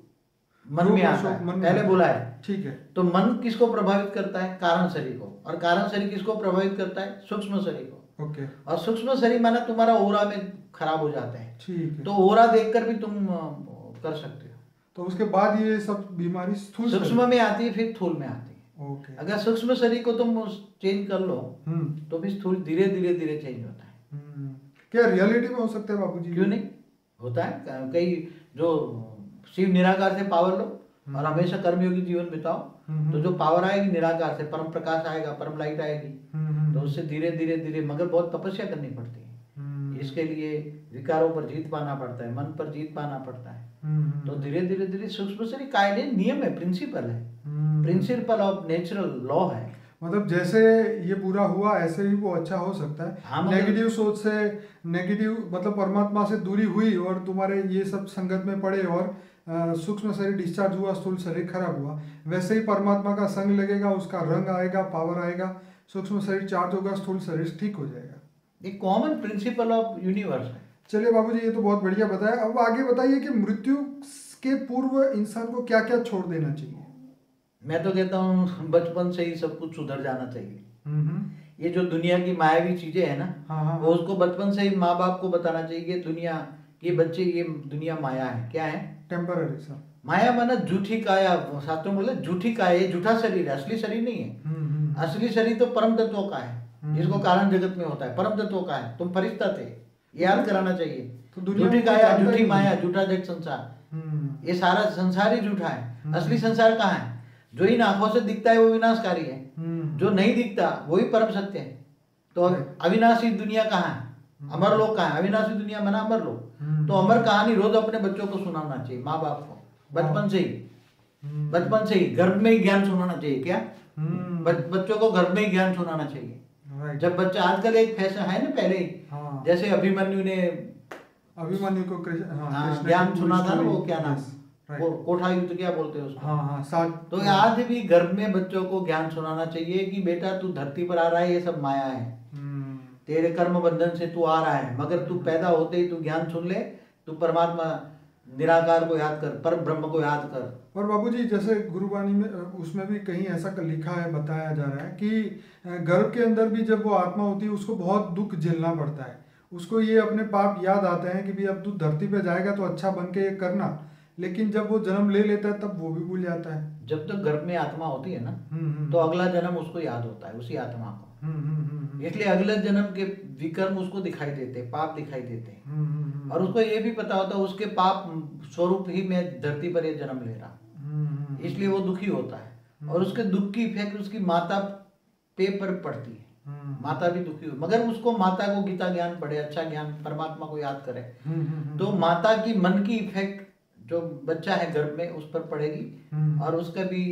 मन में आता है, पहले बोला है, ठीक है। तो मन किसको प्रभावित करता है? कारण शरीर को। और कारण शरीर किसको प्रभावित करता है? सूक्ष्म शरीर को। ओके। और सूक्ष्म शरीर माना तुम्हारा ओरा में खराब हो जाता है, ठीक है। तो ओरा देखकर भी तुम कर सकते हो। तो उसके बाद ये सब बीमारी सूक्ष्म में आती है, फिर स्थूल में आती है। ओके। अगर सूक्ष्म शरीर को तुम चेंज कर लो, तो भी स्थूल धीरे धीरे धीरे चेंज होता है। क्या रियलिटी में हो सकता है बाबूजी? क्यों नहीं होता है। कई जो शिव निराकार से पावर लो और हमेशा कर्मयोगी जीवन बिताओ, तो जो पावर आएगी निराकार से, परम प्रकाश आएगा, परम लाइट आएगी, तो उससे धीरे धीरे धीरे, मगर बहुत तपस्या करनी पड़ती है। इसके लिए विकारों पर जीत पाना पड़ता है, मन पर जीत पाना पड़ता है। तो धीरे धीरे धीरे सूक्ष्म शरीर कायदे, नियम है, प्रिंसिपल है, प्रिंसिपल ऑफ नेचुरल लॉ है। मतलब जैसे ये पूरा हुआ, ऐसे ही वो अच्छा हो सकता है। हाँ, नेगेटिव सोच से, नेगेटिव मतलब परमात्मा से दूरी हुई और तुम्हारे ये सब संगत में पड़े और सूक्ष्म शरीर डिस्चार्ज हुआ, स्थूल शरीर खराब हुआ, वैसे ही परमात्मा का संग लगेगा, उसका रंग आएगा, पावर आएगा, सूक्ष्म शरीर चार्ज होगा, स्थूल शरीर ठीक हो जाएगा। ये कॉमन प्रिंसिपल ऑफ यूनिवर्स है। चलिए बाबूजी, ये तो बहुत बढ़िया बताया। अब आगे बताइए कि मृत्यु के पूर्व इंसान को क्या क्या छोड़ देना चाहिए। मैं तो कहता हूँ बचपन से ही सब कुछ सुधर जाना चाहिए। ये जो दुनिया की मायावी चीजें है ना, हाँ, वो उसको बचपन से ही माँ बाप को बताना चाहिए कि दुनिया, ये बच्चे, ये दुनिया माया है। क्या है? Temporary sir. माया माना झूठी काया, शास्त्रों में बोले झूठी काया, ये झूठा शरीर है, असली शरीर नहीं है। असली शरीर तो परम तत्वों का है, जिसको कारण जगत में होता है, परम तत्वों का है। तुम फरिश्ता थे, याद कराना चाहिए। तो झूठी काया, झूठी माया, झूठा जग संसार, ये सारा संसार ही झूठा है। असली संसार कहाँ है? जो इन आंखों से दिखता है वो विनाशकारी है, जो नहीं दिखता वही परम सत्य है। तो अविनाशी दुनिया कहाँ है? अमर लोक कहाँ है? अविनाशी दुनिया मना अमर लोक। तो अमर कहानी रोज अपने बच्चों को सुनाना चाहिए, माँ बाप को, बचपन से ही। बचपन से ही गर्भ में ही ज्ञान सुनाना चाहिए। क्या? बच्चों को गर्भ में ही ज्ञान सुनाना चाहिए। जब बच्चा, आजकल एक फैशन है ना, पहले जैसे अभिमन्यु ने को ज्ञान सुना था ना, वो क्या नाम, वो कोठा युद्ध क्या बोलते हैं उसको। तो आज भी गर्भ में बच्चों को ज्ञान सुनाना चाहिए कि बेटा तू धरती पर आ रहा है, ये सब माया है, तेरे कर्म बंधन से तू आ रहा है, मगर तू पैदा होते ही तू ज्ञान सुन ले, तू परमात्मा निराकार को याद कर, पर ब्रह्म को याद कर। और बाबूजी, जैसे गुरुवाणी में उसमें भी कहीं ऐसा लिखा है, बताया जा रहा है कि गर्भ के अंदर भी जब वो आत्मा होती है उसको बहुत दुख झेलना पड़ता है। उसको ये अपने पाप याद आते हैं कि भी अब तू धरती पे जाएगा तो अच्छा बन के ये करना, लेकिन जब वो जन्म ले लेता है तब वो भी भूल जाता है। जब तक गर्भ में आत्मा होती है ना, तो अगला जन्म उसको याद होता है, उसी आत्मा को। इसलिए अगले जन्म के विकर्म उसको दिखाई देते, पाप दिखाई देते, और उसको ये भी पता होता है उसके पाप स्वरूप ही मैं धरती पर ये जन्म ले रहा, इसलिए वो दुखी होता है। और उसके दुख की इफेक्ट उसकी माता पे पर पड़ती है। माता भी दुखी हो, मगर उसको माता को गीता ज्ञान पढ़े, अच्छा ज्ञान, परमात्मा को याद करे, तो माता की मन की इफेक्ट जो बच्चा है गर्भ में उस पर पड़ेगी, और उसका भी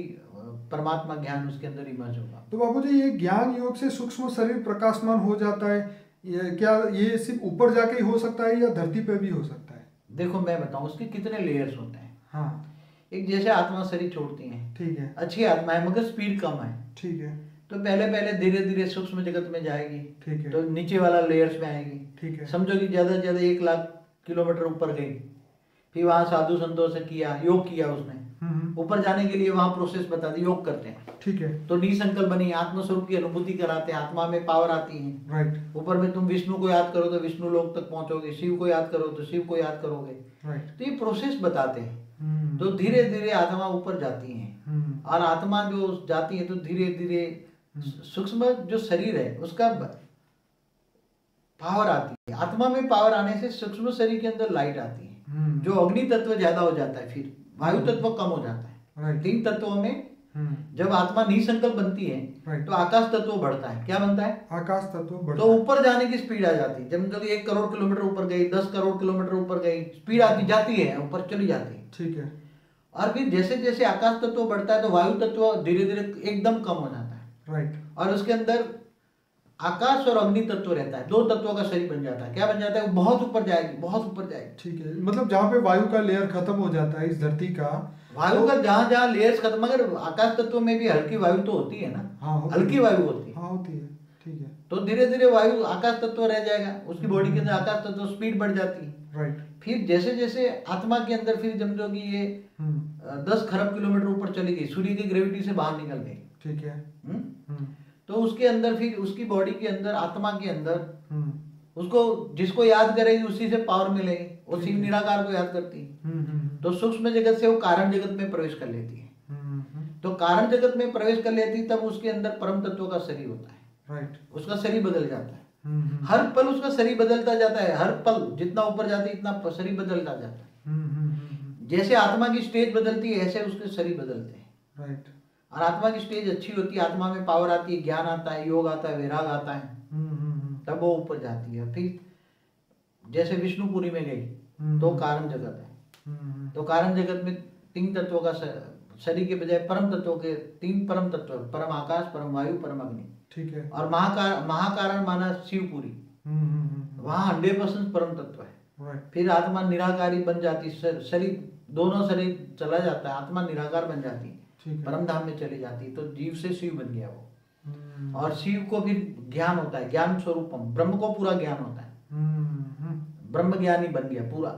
परमात्मा ज्ञान उसके अंदर इमर्ज होगा। तो बाबूजी, ये ज्ञान योग से सूक्ष्म शरीर प्रकाशमान हो जाता है, क्या ये सिर्फ ऊपर जाके ही हो सकता है या धरती पे भी हो सकता है? देखो मैं बताऊं, उसके कितने लेयर्स होते हैं। हाँ। एक जैसे आत्मा शरीर छोड़ती है, ठीक है, अच्छी आत्मा है मगर स्पीड कम है, ठीक है, तो पहले पहले धीरे धीरे सूक्ष्म जगत में जाएगी, ठीक है, तो नीचे वाला लेयर्स में आएगी, ठीक है, समझो कि ज्यादा से ज्यादा 1 लाख किलोमीटर ऊपर गई, फिर वहां साधु संतों से किया, योग किया उसने, ऊपर जाने के लिए वहां प्रोसेस बता दी, योग करते हैं, ठीक है, तो निसंकल्प बनी आत्मस्वरूप की अनुभूति कराते हैं, आत्मा में पावर आती है, राइट। ऊपर में तुम विष्णु को याद करो तो विष्णु लोक तक पहुंचोगे, शिव को याद करो तो शिव को याद करोगे, राइट। तो ये प्रोसेस बताते हैं। तो धीरे धीरे आत्मा ऊपर जाती है, और आत्मा जो जाती है तो धीरे धीरे सूक्ष्म जो शरीर है उसका पावर आती है। आत्मा में पावर आने से सूक्ष्म शरीर के अंदर लाइट आती है, जो अग्नि तत्व ज्यादा हो जाता है, फिर वायु तत्व कम हो जाता है। 3 तत्वों में जब आत्मा निसंकल्प बनती है तो आकाश तत्व बढ़ता है। क्या बनता है? आकाश तत्व बढ़ता है। तो ऊपर जाने की स्पीड आ जाती है। जब कभी 1 करोड़ किलोमीटर ऊपर गई, 10 करोड़ किलोमीटर ऊपर गई, स्पीड आती जाती है, ऊपर चली जाती है। ठीक है। और फिर जैसे जैसे आकाश तत्व बढ़ता है तो वायु तत्व धीरे धीरे एकदम कम हो जाता है, राइट। और उसके अंदर आकाश और अग्नि तत्व रहता है, 2 तत्वों का शरीर बन जाता है। क्या बन जाता है? वो बहुत ऊपर जाएगी, बहुत ऊपर जाएगी। ठीक है, मतलब जहाँ पे वायु का लेयर खत्म हो जाता है इस धरती का, वायु का जहाँ जहाँ लेयर्स खत्म, मगर आकाश तत्व में भी हल्की वायु तो होती है ना। हाँ, हल्की वायु होती है। हाँ, होती है। ठीक है। तो धीरे धीरे वायु आकाश तत्व रह जाएगा, उसकी बॉडी के अंदर आकाश तत्व स्पीड बढ़ जाती है, राइट। फिर जैसे जैसे आत्मा के अंदर फिर समझो कि ये 10 खरब किलोमीटर ऊपर चली गई, सूर्य की ग्रेविटी से बाहर निकल गई। ठीक है। तो उसके अंदर फिर उसकी बॉडी के अंदर, आत्मा के अंदर उसको जिसको याद करेगी उसी से पावर मिलेगी, वो शिव निराकार को याद करती है। तो सूक्ष्म जगत से वो कारण जगत में प्रवेश कर लेती है। तो कारण जगत में प्रवेश कर लेती है, तब उसके अंदर परम तत्व का शरीर होता है, राइट। उसका शरीर बदल जाता है, हर पल उसका शरीर बदलता जाता है, हर पल जितना ऊपर जाती है इतना शरीर बदलता जाता है। जैसे आत्मा की स्टेज बदलती है ऐसे उसके शरीर बदलते हैं, राइट। और आत्मा की स्टेज अच्छी होती है, आत्मा में पावर आती है, ज्ञान आता है, योग आता है, वैराग आता है, तब वो ऊपर जाती है। फिर जैसे विष्णुपुरी में गई तो कारण जगत है, तो कारण जगत में 3 तत्वों का शरीर के बजाय परम तत्वों के 3 परम तत्व, परम आकाश, परम वायु, परम अग्नि। ठीक है। और महाकारण माना शिवपुरी, वहाँ 100% परम तत्व है। फिर आत्मा निराकारी बन जाती, शरीर दोनों शरीर चला जाता है, आत्मा निराकार बन जाती है, परम धाम में चली जाती है, तो जीव से शिव बन गया वो। और शिव को भी ज्ञान होता है, ज्ञान स्वरूपम, ब्रह्म को पूरा ज्ञान होता है, ब्रह्म ज्ञानी बन गया पूरा,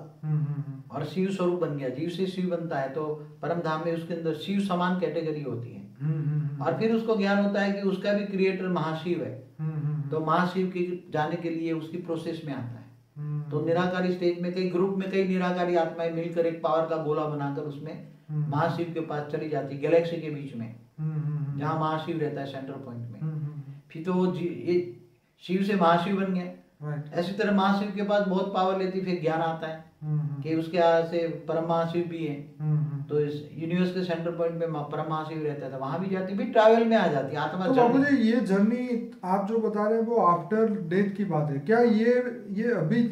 और शिव स्वरूप बन गया। जीव से शिव बनता है तो परम धाम में उसके अंदर शिव समान कैटेगरी होती है, और फिर उसको ज्ञान होता है कि उसका भी क्रिएटर महाशिव है, तो महाशिव की जाने के लिए उसकी प्रोसेस में आता है। तो निराकारी स्टेज में कई ग्रुप में कई निराकारी आत्माएं मिलकर एक पावर का गोला बनाकर उसमें महाशिव के पास चली जाती, गैलेक्सी के बीच में जहाँ महाशिव रहता है सेंटर पॉइंट में। फिर तो वो ये शिव से महाशिव बन गए। ऐसी तरह महाशिव के पास बहुत पावर लेती, फिर ज्ञान आता है कि उसके से परम महाशिव भी है, तो इस यूनिवर्स के सेंटर पॉइंट में परम महाशिव रहता था, वहां भी जाती, भी ट्रैवल में आ जाती आत्मा। तो मुझे ये जर्नी आप जो बता रहे हैं वो आफ्टर डेथ की बात है क्या? ये अभी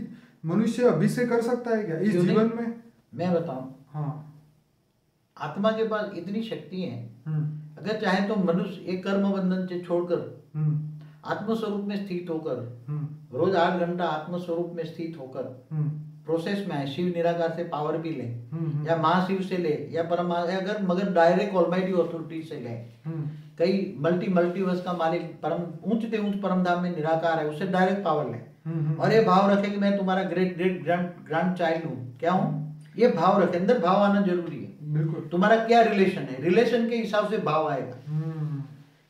मनुष्य अभी से कर सकता है क्या इस जीवन में? मैं बताऊं, हाँ, आत्मा के पास इतनी शक्ति है, अगर चाहे तो मनुष्य एक कर्म बंधन से छोड़कर आत्मस्वरूप में स्थित होकर रोज 8 घंटा आत्मस्वरूप में स्थित होकर प्रोसेस में आए, शिव निराकार से पावर भी ले, या महाशिव से ले, या परम, अगर मगर डायरेक्ट ऑलमाइटी अथॉरिटी से ले, कई मल्टीवर्स का मालिक परम उच्च परम धाम में निराकार है, उससे डायरेक्ट पावर ले, और ये भाव रखे कि मैं तुम्हारा ग्रेट ग्रेट ग्रैंड चाइल्ड हूँ, क्या हूँ, ये भाव रखे, अंदर भाव आना जरूरी है। बिल्कुल। तुम्हारा क्या रिलेशन है, रिलेशन के हिसाब से भाव आएगा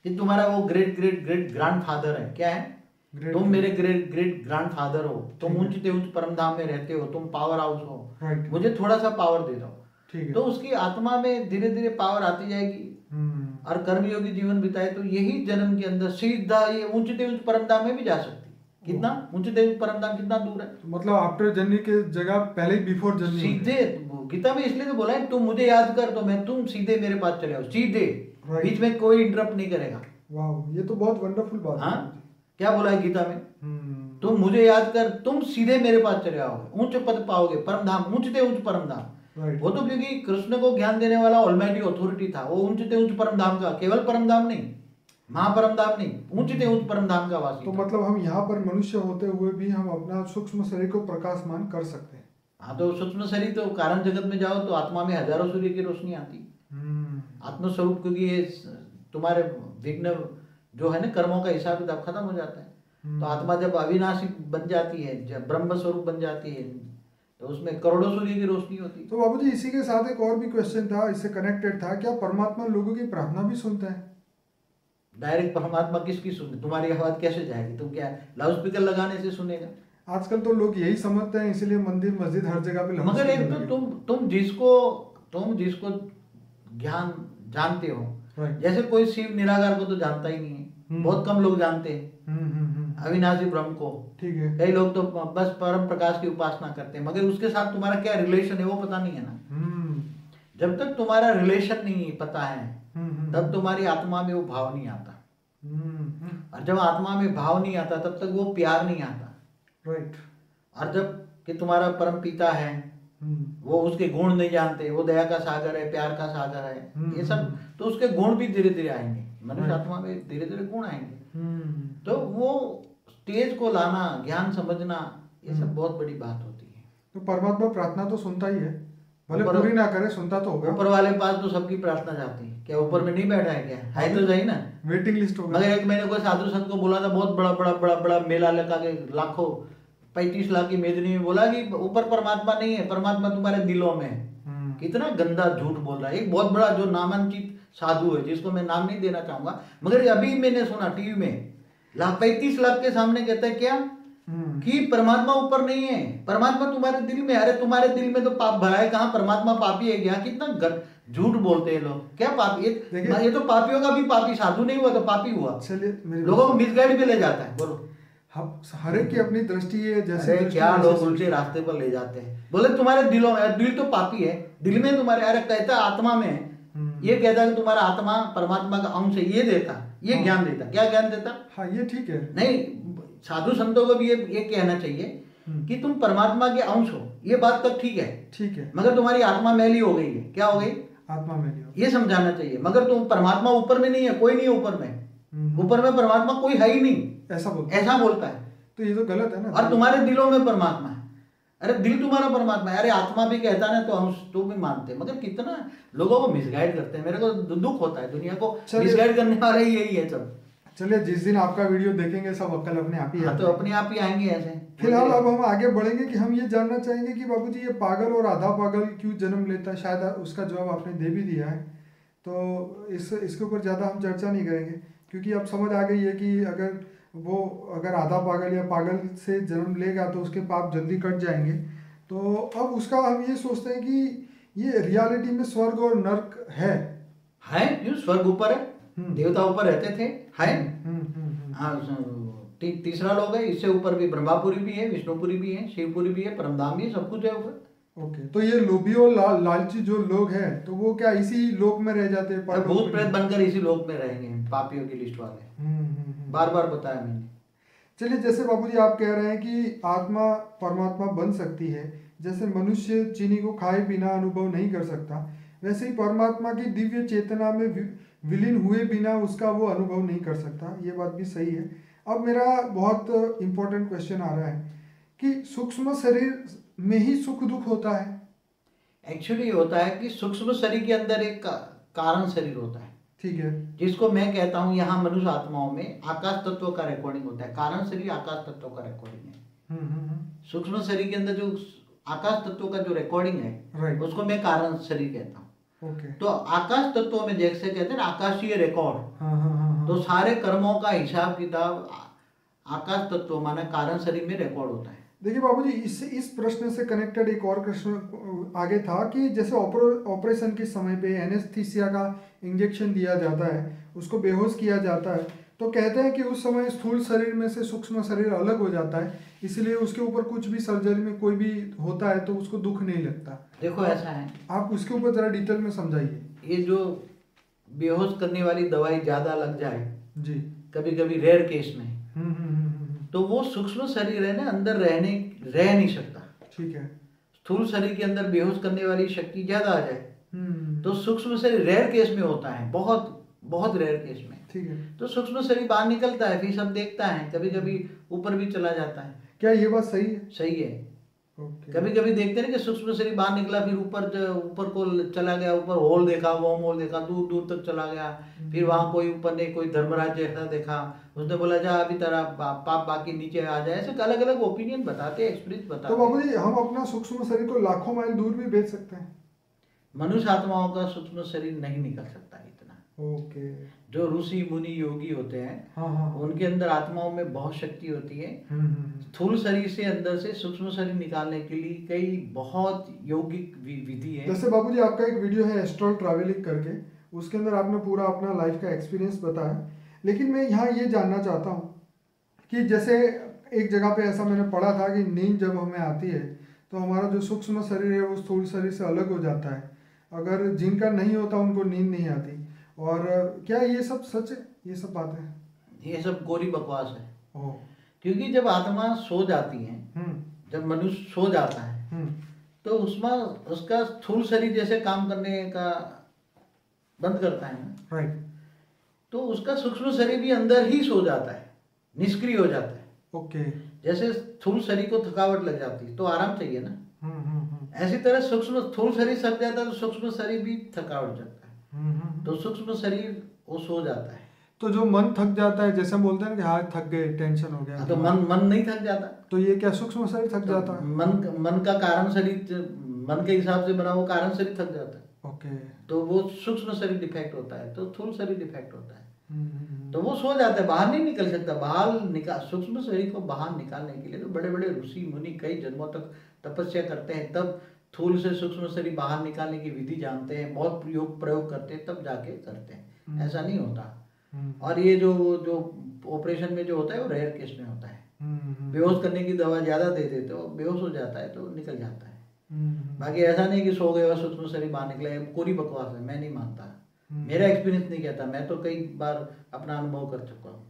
कि तुम्हारा वो great great great grand father है, क्या है, तुम मेरे ग्रेट ग्रेट ग्रैंड फादर हो, तुम उच्च परम धाम में रहते हो, तुम पावर हाउस हो, मुझे थोड़ा सा पावर दे दो, तो उसकी आत्मा में धीरे धीरे पावर आती जाएगी, और कर्मयोगी जीवन बिताए तो यही जन्म के अंदर सीधा ये उच्च परम धाम में भी जा सकती। कितना उच्च परम धाम कितना दूर है, मतलब आफ्टर जर्नी के जगह पहले बिफोर जर्नी सीधे। गीता में इसलिए तो बोला है, तुम मुझे याद कर तो मैं तुम सीधे मेरे पास चले आओ, सीधे, बीच में कोई इंटरप्ट नहीं करेगा। वाह, ये तो बहुत वंडरफुल बात है। क्या बोला है गीता में, तुम मुझे याद कर, तुम सीधे मेरे पास चले आओगे, उच्च पद पाओगे, परम धाम, उच्च परम धाम। वो तो क्योंकि कृष्ण को ज्ञान देने वाला ऑलमाइटी अथॉरिटी था, वो उच्च परम धाम का, केवल परम धाम नहीं, महापरम धाम नहीं, उच्च परम धाम का वासी। तो मतलब हम यहाँ पर मनुष्य होते हुए भी हम अपना सूक्ष्म शरीर को प्रकाशमान कर सकते हैं। हाँ, तो सूक्ष्म शरीर तो कारण जगत में जाओ तो आत्मा में हजारों सूर्य की रोशनी आती, आत्मस्वरूप, क्योंकि ये तुम्हारे विघ्न जो है ना कर्मों का हिसाब किताब खत्म हो जाता है। तो आत्मा जब अविनाशी बन जाती है, जब ब्रह्म स्वरूप बन जाती है, तो उसमें करोड़ों सूर्य की रोशनी होती है। तो बाबूजी इसी के साथ एक और भी क्वेश्चन था, इससे कनेक्टेड था, क्या परमात्मा लोगों की प्रार्थना भी सुनता है? डायरेक्ट परमात्मा किसकी सुने, तुम्हारी आवाज कैसे जाएगी, तुम क्या लाउड स्पीकर लगाने से सुनेगा? आजकल तो लोग यही समझते हैं, इसलिए मंदिर मस्जिद हर जगह पे। मगर एक तो तुम जिसको ज्ञान जानते हो, जैसे कोई शिव निराकार को तो जानता ही नहीं है, बहुत कम लोग जानते हैं अविनाशी ब्रह्म को, ठीक है। कई लोग तो बस परम प्रकाश की उपासना करते हैं, मगर उसके साथ तुम्हारा क्या रिलेशन है वो पता नहीं है ना। जब तक तुम्हारा रिलेशन नहीं पता है तब तुम्हारी आत्मा में वो भाव नहीं आता, और जब आत्मा में भाव नहीं आता तब तक वो प्यार नहीं आता, राइट। और जब कि तुम्हारा परम पिता है, वो उसके गुण नहीं जानते, वो दया का सागर है, प्यार का सागर है, ये सब, तो उसके गुण भी धीरे धीरे आएंगे, मनुष्य आत्मा में धीरे धीरे गुण आएंगे। तो वो स्टेज को लाना, ज्ञान समझना, ये सब बहुत बड़ी बात होती है। तो परमात्मा प्रार्थना तो सुनता ही है, भले पूरी ना करे, सुनता तो होगा। ऊपर वाले पास तो सबकी प्रार्थना जाती है, क्या ऊपर में नहीं बैठा है क्या? है तो सही ना, वेटिंग लिस्ट होगा। मगर एक मैंने कोई साधु संत को बोला था, बहुत बड़ा बड़ा बड़ा बड़ा मेला लगा के लाखों 35 लाख की मेदनी में, बोला कि ऊपर परमात्मा नहीं है, परमात्मा तुम्हारे दिलों में है। कितना गंदा झूठ बोल रहा है। एक बहुत बड़ा जो नामांकित साधु है, जिसको मैं नाम नहीं देना चाहूंगा, मगर अभी मैंने सुना टीवी में 35 लाख के सामने कहता है क्या कि परमात्मा ऊपर नहीं है, परमात्मा तुम्हारे दिल में। अरे तुम्हारे दिल में तो पाप भरा है, कहाँ परमात्मा पापी है क्या? कितना झूठ बोलते हैं लोग। क्या पापी? ये तो पापियों का भी पापी, साधु नहीं हुआ तो पापी हुआ। चलिए, लोगों को मिसगाइड पे ले जाता है। बोलो, हर एक की अपनी दृष्टि है, जैसे क्या लोग उल्टे रास्ते पर ले जाते हैं। बोले तुम्हारे दिलों में, दिल तो पापी है, दिल में तुम्हारे, अरे कहता आत्मा में, ये कहता है कि तुम्हारा आत्मा परमात्मा का अंश है, ये देता, ये ज्ञान देता। क्या ज्ञान देता? हाँ, ये ठीक है। नहीं, साधु संतों को भी ये कहना चाहिए कि तुम परमात्मा के अंश हो, ये बात तक ठीक है, ठीक है, मगर तुम्हारी आत्मा मैली हो गई है। क्या हो गई? आत्मा मैली हो, ये समझाना चाहिए। मगर तुम परमात्मा ऊपर में नहीं है, कोई नहीं है ऊपर में, ऊपर में परमात्मा कोई है ही नहीं, ऐसा बोलता है। तो ये तो गलत है ना। और तुम्हारे दिलों में परमात्मा है। अरे दिल तुम्हारा परमात्मा है, अरे आत्मा भी कहता ना तो हम तो भी मानते हैं, मगर कितना लोगों को मिसगाइड करते हैं। मेरे को दुख होता है, दुनिया को मिसगाइड करने वाले यही है सब। चलिए, जिस दिन आपका वीडियो देखेंगे सब अक्ल अपने आप ही तो अपने आप ही आएंगे ऐसे। फिलहाल अब हम आगे बढ़ेंगे कि हम ये जानना चाहेंगे कि बाबूजी ये पागल और आधा पागल क्यों जन्म लेता है। शायद उसका जवाब आपने दे भी दिया है, तो इसके ऊपर ज़्यादा हम चर्चा नहीं करेंगे, क्योंकि अब समझ आ गई है कि अगर आधा पागल या पागल से जन्म लेगा तो उसके पाप जल्दी कट जाएंगे। तो अब उसका हम ये सोचते हैं कि ये रियलिटी में स्वर्ग और नर्क है। क्यों? स्वर्ग ऊपर है, देवता ऊपर रहते थे, है। तीसरा लोग है, इससे ऊपर भी ब्रह्मापुरी भी है, विष्णुपुरी भी है, शिवपुरी भी है, परमधाम भी है, सब कुछ है ऊपर। ओके, तो ये लोभी और लालची जो लोग हैं तो वो क्या इसी लोक में रह जाते हैं? भूत प्रेत बनकर इसी लोक में रहेंगे, पापियों की लिस्ट वाले। बार बार बताया मैंने। चलिए, जैसे बाबूजी आप कह रहे हैं कि आत्मा परमात्मा बन सकती है, जैसे मनुष्य चीनी को खाए बिना अनुभव नहीं कर सकता, वैसे ही परमात्मा की दिव्य चेतना में विलीन हुए बिना उसका वो अनुभव नहीं कर सकता। ये बात भी सही है। अब मेरा बहुत इंपॉर्टेंट क्वेश्चन आ रहा है कि सूक्ष्म शरीर में ही सुख दुख होता है? एक्चुअली होता है कि सूक्ष्म शरीर के अंदर एक कारण शरीर होता है, ठीक है, जिसको मैं कहता हूँ यहाँ मनुष्य आत्माओं में आकाश तत्व का रिकॉर्डिंग होता है। कारण शरीर आकाश तत्व का रिकॉर्डिंग है। सूक्ष्म शरीर के अंदर जो आकाश तत्व का जो रिकॉर्डिंग है उसको मैं कारण शरीर कहता हूँ। तो आकाश तत्व में जैसे कहते हैं ना आकाशीय रिकॉर्ड, तो सारे कर्मों का हिसाब किताब आकाश तत्व माना कारण शरीर में रिकॉर्ड होता है। देखिए बाबूजी, इस प्रश्न से कनेक्टेड एक और प्रश्न आगे था कि जैसे ऑपरेशन के समय पे एनेस्थीसिया का इंजेक्शन दिया जाता है, उसको बेहोश किया जाता है, तो कहते हैं कि उस समय स्थूल शरीर में से सूक्ष्म शरीर अलग हो जाता है, इसलिए उसके ऊपर कुछ भी सर्जरी में कोई भी होता है तो उसको दुख नहीं लगता। देखो ऐसा है, आप उसके ऊपर जरा डिटेल में समझाइए। ये जो बेहोश करने वाली दवाई ज्यादा लग जाए जी, कभी कभी रेयर केस में, तो वो सूक्ष्म शरीर है ना, अंदर रह नहीं सकता। ठीक है, स्थूल शरीर के अंदर बेहोश करने वाली शक्ति ज्यादा आ जाए तो सूक्ष्म शरीर रेयर केस में होता है, बहुत बहुत रेयर केस में। ठीक है, तो सूक्ष्म शरीर बाहर निकलता है, फिर सब देखता है, कभी कभी ऊपर भी चला जाता है। क्या ये बात सही है? सही है। कभी कभी देखते हैं कि सूक्ष्म शरीर बाहर निकला, फिर ऊपर को चला गया, ऊपर होल देखा, वो होल देखा, दूर दूर तक चला गया, फिर वहां कोई ऊपर ने कोई धर्मराज जैसा देखा, उसने बोला जा अभी तेरा पाप बाकी नीचे आ जाए। ऐसे अलग अलग ओपिनियन बताते हैं, एक्सपीरियंस बताते हैं। तो बाबूजी, हम अपना सूक्ष्म शरीर को लाखों माइल दूर भी भेज सकते हैं? मनुष्य आत्माओं का सूक्ष्म शरीर नहीं निकल सकता इतना। ओके, जो ऋषि मुनि योगी होते हैं उनके अंदर आत्माओं में बहुत शक्ति होती है। स्थूल शरीर से अंदर से सूक्ष्म शरीर निकालने के लिए कई बहुत यौगिक विधि है। जैसे बाबूजी आपका एक वीडियो है एस्ट्रल ट्रैवलिंग करके, उसके अंदर आपने पूरा अपना लाइफ का एक्सपीरियंस बताया, लेकिन मैं यहाँ ये जानना चाहता हूँ कि जैसे एक जगह पे ऐसा मैंने पढ़ा था कि नींद जब हमें आती है तो हमारा जो सूक्ष्म शरीर है वो स्थूल शरीर से अलग हो जाता है। अगर जिनका नहीं होता उनको नींद नहीं आती। और क्या ये सब सच है? ये सब बातें, ये सब कोरी बकवास है। क्योंकि जब आत्मा सो जाती है, जब मनुष्य सो जाता है तो उसमें उसका स्थूल शरीर जैसे काम करने का बंद करता है ना, राइट, तो उसका सूक्ष्म शरीर भी अंदर ही सो जाता है, निष्क्रिय हो जाता है। ओके, जैसे स्थूल शरीर को थकावट लग जाती है तो आराम चाहिए ना, ऐसी तरह स्थूल शरीर थक जाता है तो सूक्ष्म शरीर भी थकावट जाता है, तो सूक्ष्म शरीर वो सो जाता है। तो जो मन थक जाता है, जैसे हम बोलते हैं कि हाँ थक गए, टेंशन हो गया, तो मन नहीं थक जाता, तो ये क्या सूक्ष्म शरीर थक जाता है? मन का कारण शरीर, मन के हिसाब से बना वो कारण शरीर थक जाता है। ओके, तो वो सूक्ष्म शरीर डिफेक्ट होता है, तो स्थूल शरीर डिफेक्ट होता है, तो वो सो जाता है, बाहर नहीं निकल सकता। सूक्ष्म शरीर को बाहर निकालने के लिए तो बड़े बड़े ऋषि मुनि कई जन्मों तक तपस्या करते हैं, तब स्थूल से सूक्ष्म शरीर बाहर निकालने की विधि जानते हैं, बहुत प्रयोग करते हैं, तब जाके करते हैं, ऐसा नहीं होता। और ये जो ऑपरेशन में जो होता है वो रेयर केस में होता है। बेहोश करने की दवा ज्यादा दे देते हो, बेहोश हो जाता है तो निकल जाता है। बाकी ऐसा नहीं कि सो गए और सूक्ष्म शरीर बाहर निकले, कोरी बकवास है, मैं नहीं मानता, मेरा एक्सपीरियंस नहीं कहता, मैं तो कई बार अपना अनुभव कर चुका हूँ।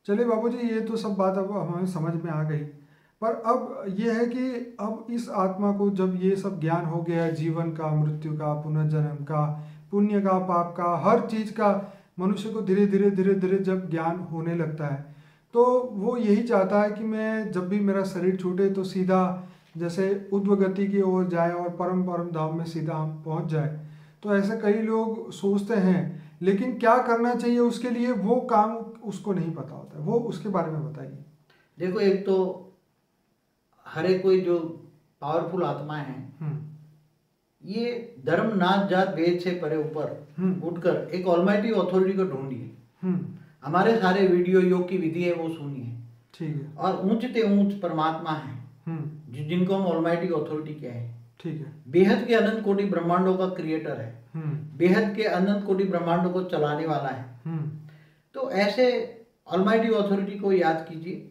चलिए बाबूजी, ये तो सब बात अब हमें समझ में आ गई, पर अब ये है कि अब इस आत्मा को जब ये सब ज्ञान हो गया, जीवन का, मृत्यु का, पुनर्जन्म का, पुण्य का, पाप का, हर चीज का मनुष्य को धीरे धीरे धीरे धीरे जब ज्ञान होने लगता है तो वो यही चाहता है कि मैं जब भी मेरा शरीर छूटे तो सीधा जैसे उद्वगति की ओर जाए और परम परम धाम में सीधा हम पहुंच जाए। तो ऐसे कई लोग सोचते हैं, लेकिन क्या करना चाहिए उसके लिए वो काम उसको नहीं पता होता है। वो उसके बारे में बताइए। देखो, एक तो हर एक कोई जो पावरफुल आत्माएं हैं, ये धर्म नाच जात भेद से परे ऊपर उठकर एक ऑलमाइटी अथॉरिटी को ढूंढिए। हमारे सारे वीडियो योग की विधि है वो सुनिए, ठीक है। और ऊंचते ऊंच परमात्मा है जिनको हम ऑलमाइटी अथॉरिटी कहते हैं, ठीक है। बेहद के अनंत कोटि ब्रह्मांडों का क्रिएटर है, बेहद के अनंत कोटि ब्रह्मांडों को चलाने वाला है। तो ऐसे ऑलमाइटी अथॉरिटी को याद कीजिए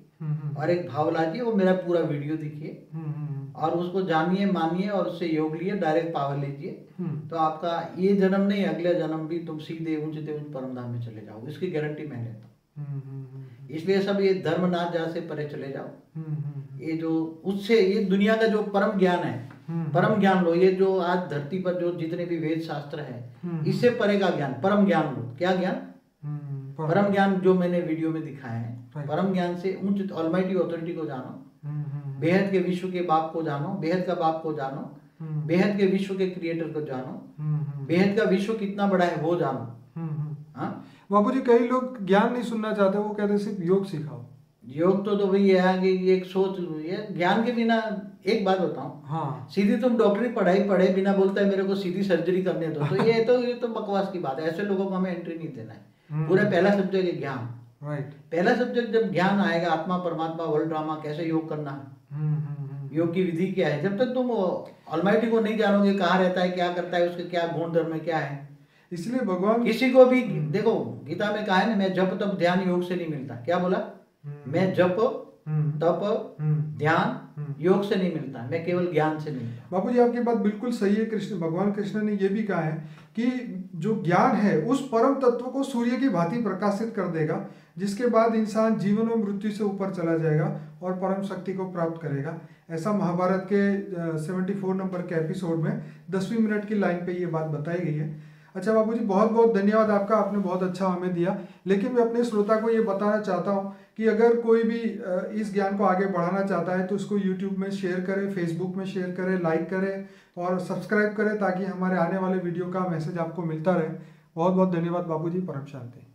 और एक भाव लाजिए, वो मेरा पूरा वीडियो देखिए और उसको जानिए, मानिए और उससे योग लिए, डायरेक्ट पावर लीजिए। तो आपका ये जन्म नहीं, अगले जन्म भी तुम सीधे ऊंचते ऊंच परम धाम में चले जाओ, इसकी गारंटी मैं लेता हूँ। इसलिए सब ये धर्म नाच जा से परे चले जाओ। ये जो उससे ये दुनिया का जो परम ज्ञान है, परम ज्ञान लो। ये जो आज धरती पर जो जितने भी वेद शास्त्र है, इससे परे का ज्ञान, परम ज्ञान लो। क्या ज्ञान? परम ज्ञान जो मैंने वीडियो में दिखाया है। परम ज्ञान से उच्च ऑलमाइटी अथॉरिटी को जानो, बेहद के विश्व के बाप को जानो, बेहद का बाप को जानो, बेहद के विश्व के क्रिएटर को जानो, बेहद का विश्व कितना बड़ा है वो जानो। हाँ बाबू जी, कई लोग ज्ञान नहीं सुनना चाहते, वो कहते सिर्फ योग सिखाओ। योग तो भाई है कि एक सोच, ये ज्ञान के बिना, एक बात बताऊं, हाँ, सीधी तुम डॉक्टरी पढ़ाई पढ़े बिना बोलता है मेरे को सीधी सर्जरी करने दो, तो ये तो बकवास की बात है। ऐसे लोगों को हमें एंट्री नहीं देना है। पूरा पहला सब्जेक्ट है ज्ञान। राइट। पहला सब्जेक्ट जब ज्ञान आएगा, आत्मा परमात्मा वर्ल्ड ड्रामा, कैसे योग करना है, योग की विधि क्या है, जब तक तुम ऑलमाइटी को नहीं जानोगे, कहाँ रहता है, क्या करता है, उसके क्या गुण धर्म है, क्या है। इसलिए भगवान किसी को भी देखो, गीता में कहा है ना, मैं जप तप ध्यान योग से नहीं मिलता। क्या बोला? मैं जप तप ध्यान योग से नहीं मिलता, मैं केवल ज्ञान से मिलता। बापू जी, आपकी बात बिल्कुल सही है। भगवान कृष्ण ने यह भी कहा है कि जो ज्ञान है उस परम तत्व को सूर्य की भांति प्रकाशित कर देगा, जिसके बाद इंसान जीवन और मृत्यु से ऊपर चला जाएगा और परम शक्ति को प्राप्त करेगा। ऐसा महाभारत के 74 नंबर के एपिसोड में 10वीं मिनट की लाइन पे ये बात बताई गई है। अच्छा बाबू जी, बहुत बहुत धन्यवाद आपका, आपने बहुत अच्छा हमें दिया। लेकिन मैं अपने श्रोता को ये बताना चाहता हूँ कि अगर कोई भी इस ज्ञान को आगे बढ़ाना चाहता है तो उसको यूट्यूब में शेयर करें, फेसबुक में शेयर करें, लाइक करें और सब्सक्राइब करें, ताकि हमारे आने वाले वीडियो का मैसेज आपको मिलता रहे। बहुत बहुत धन्यवाद बाबू जी। परम शांति।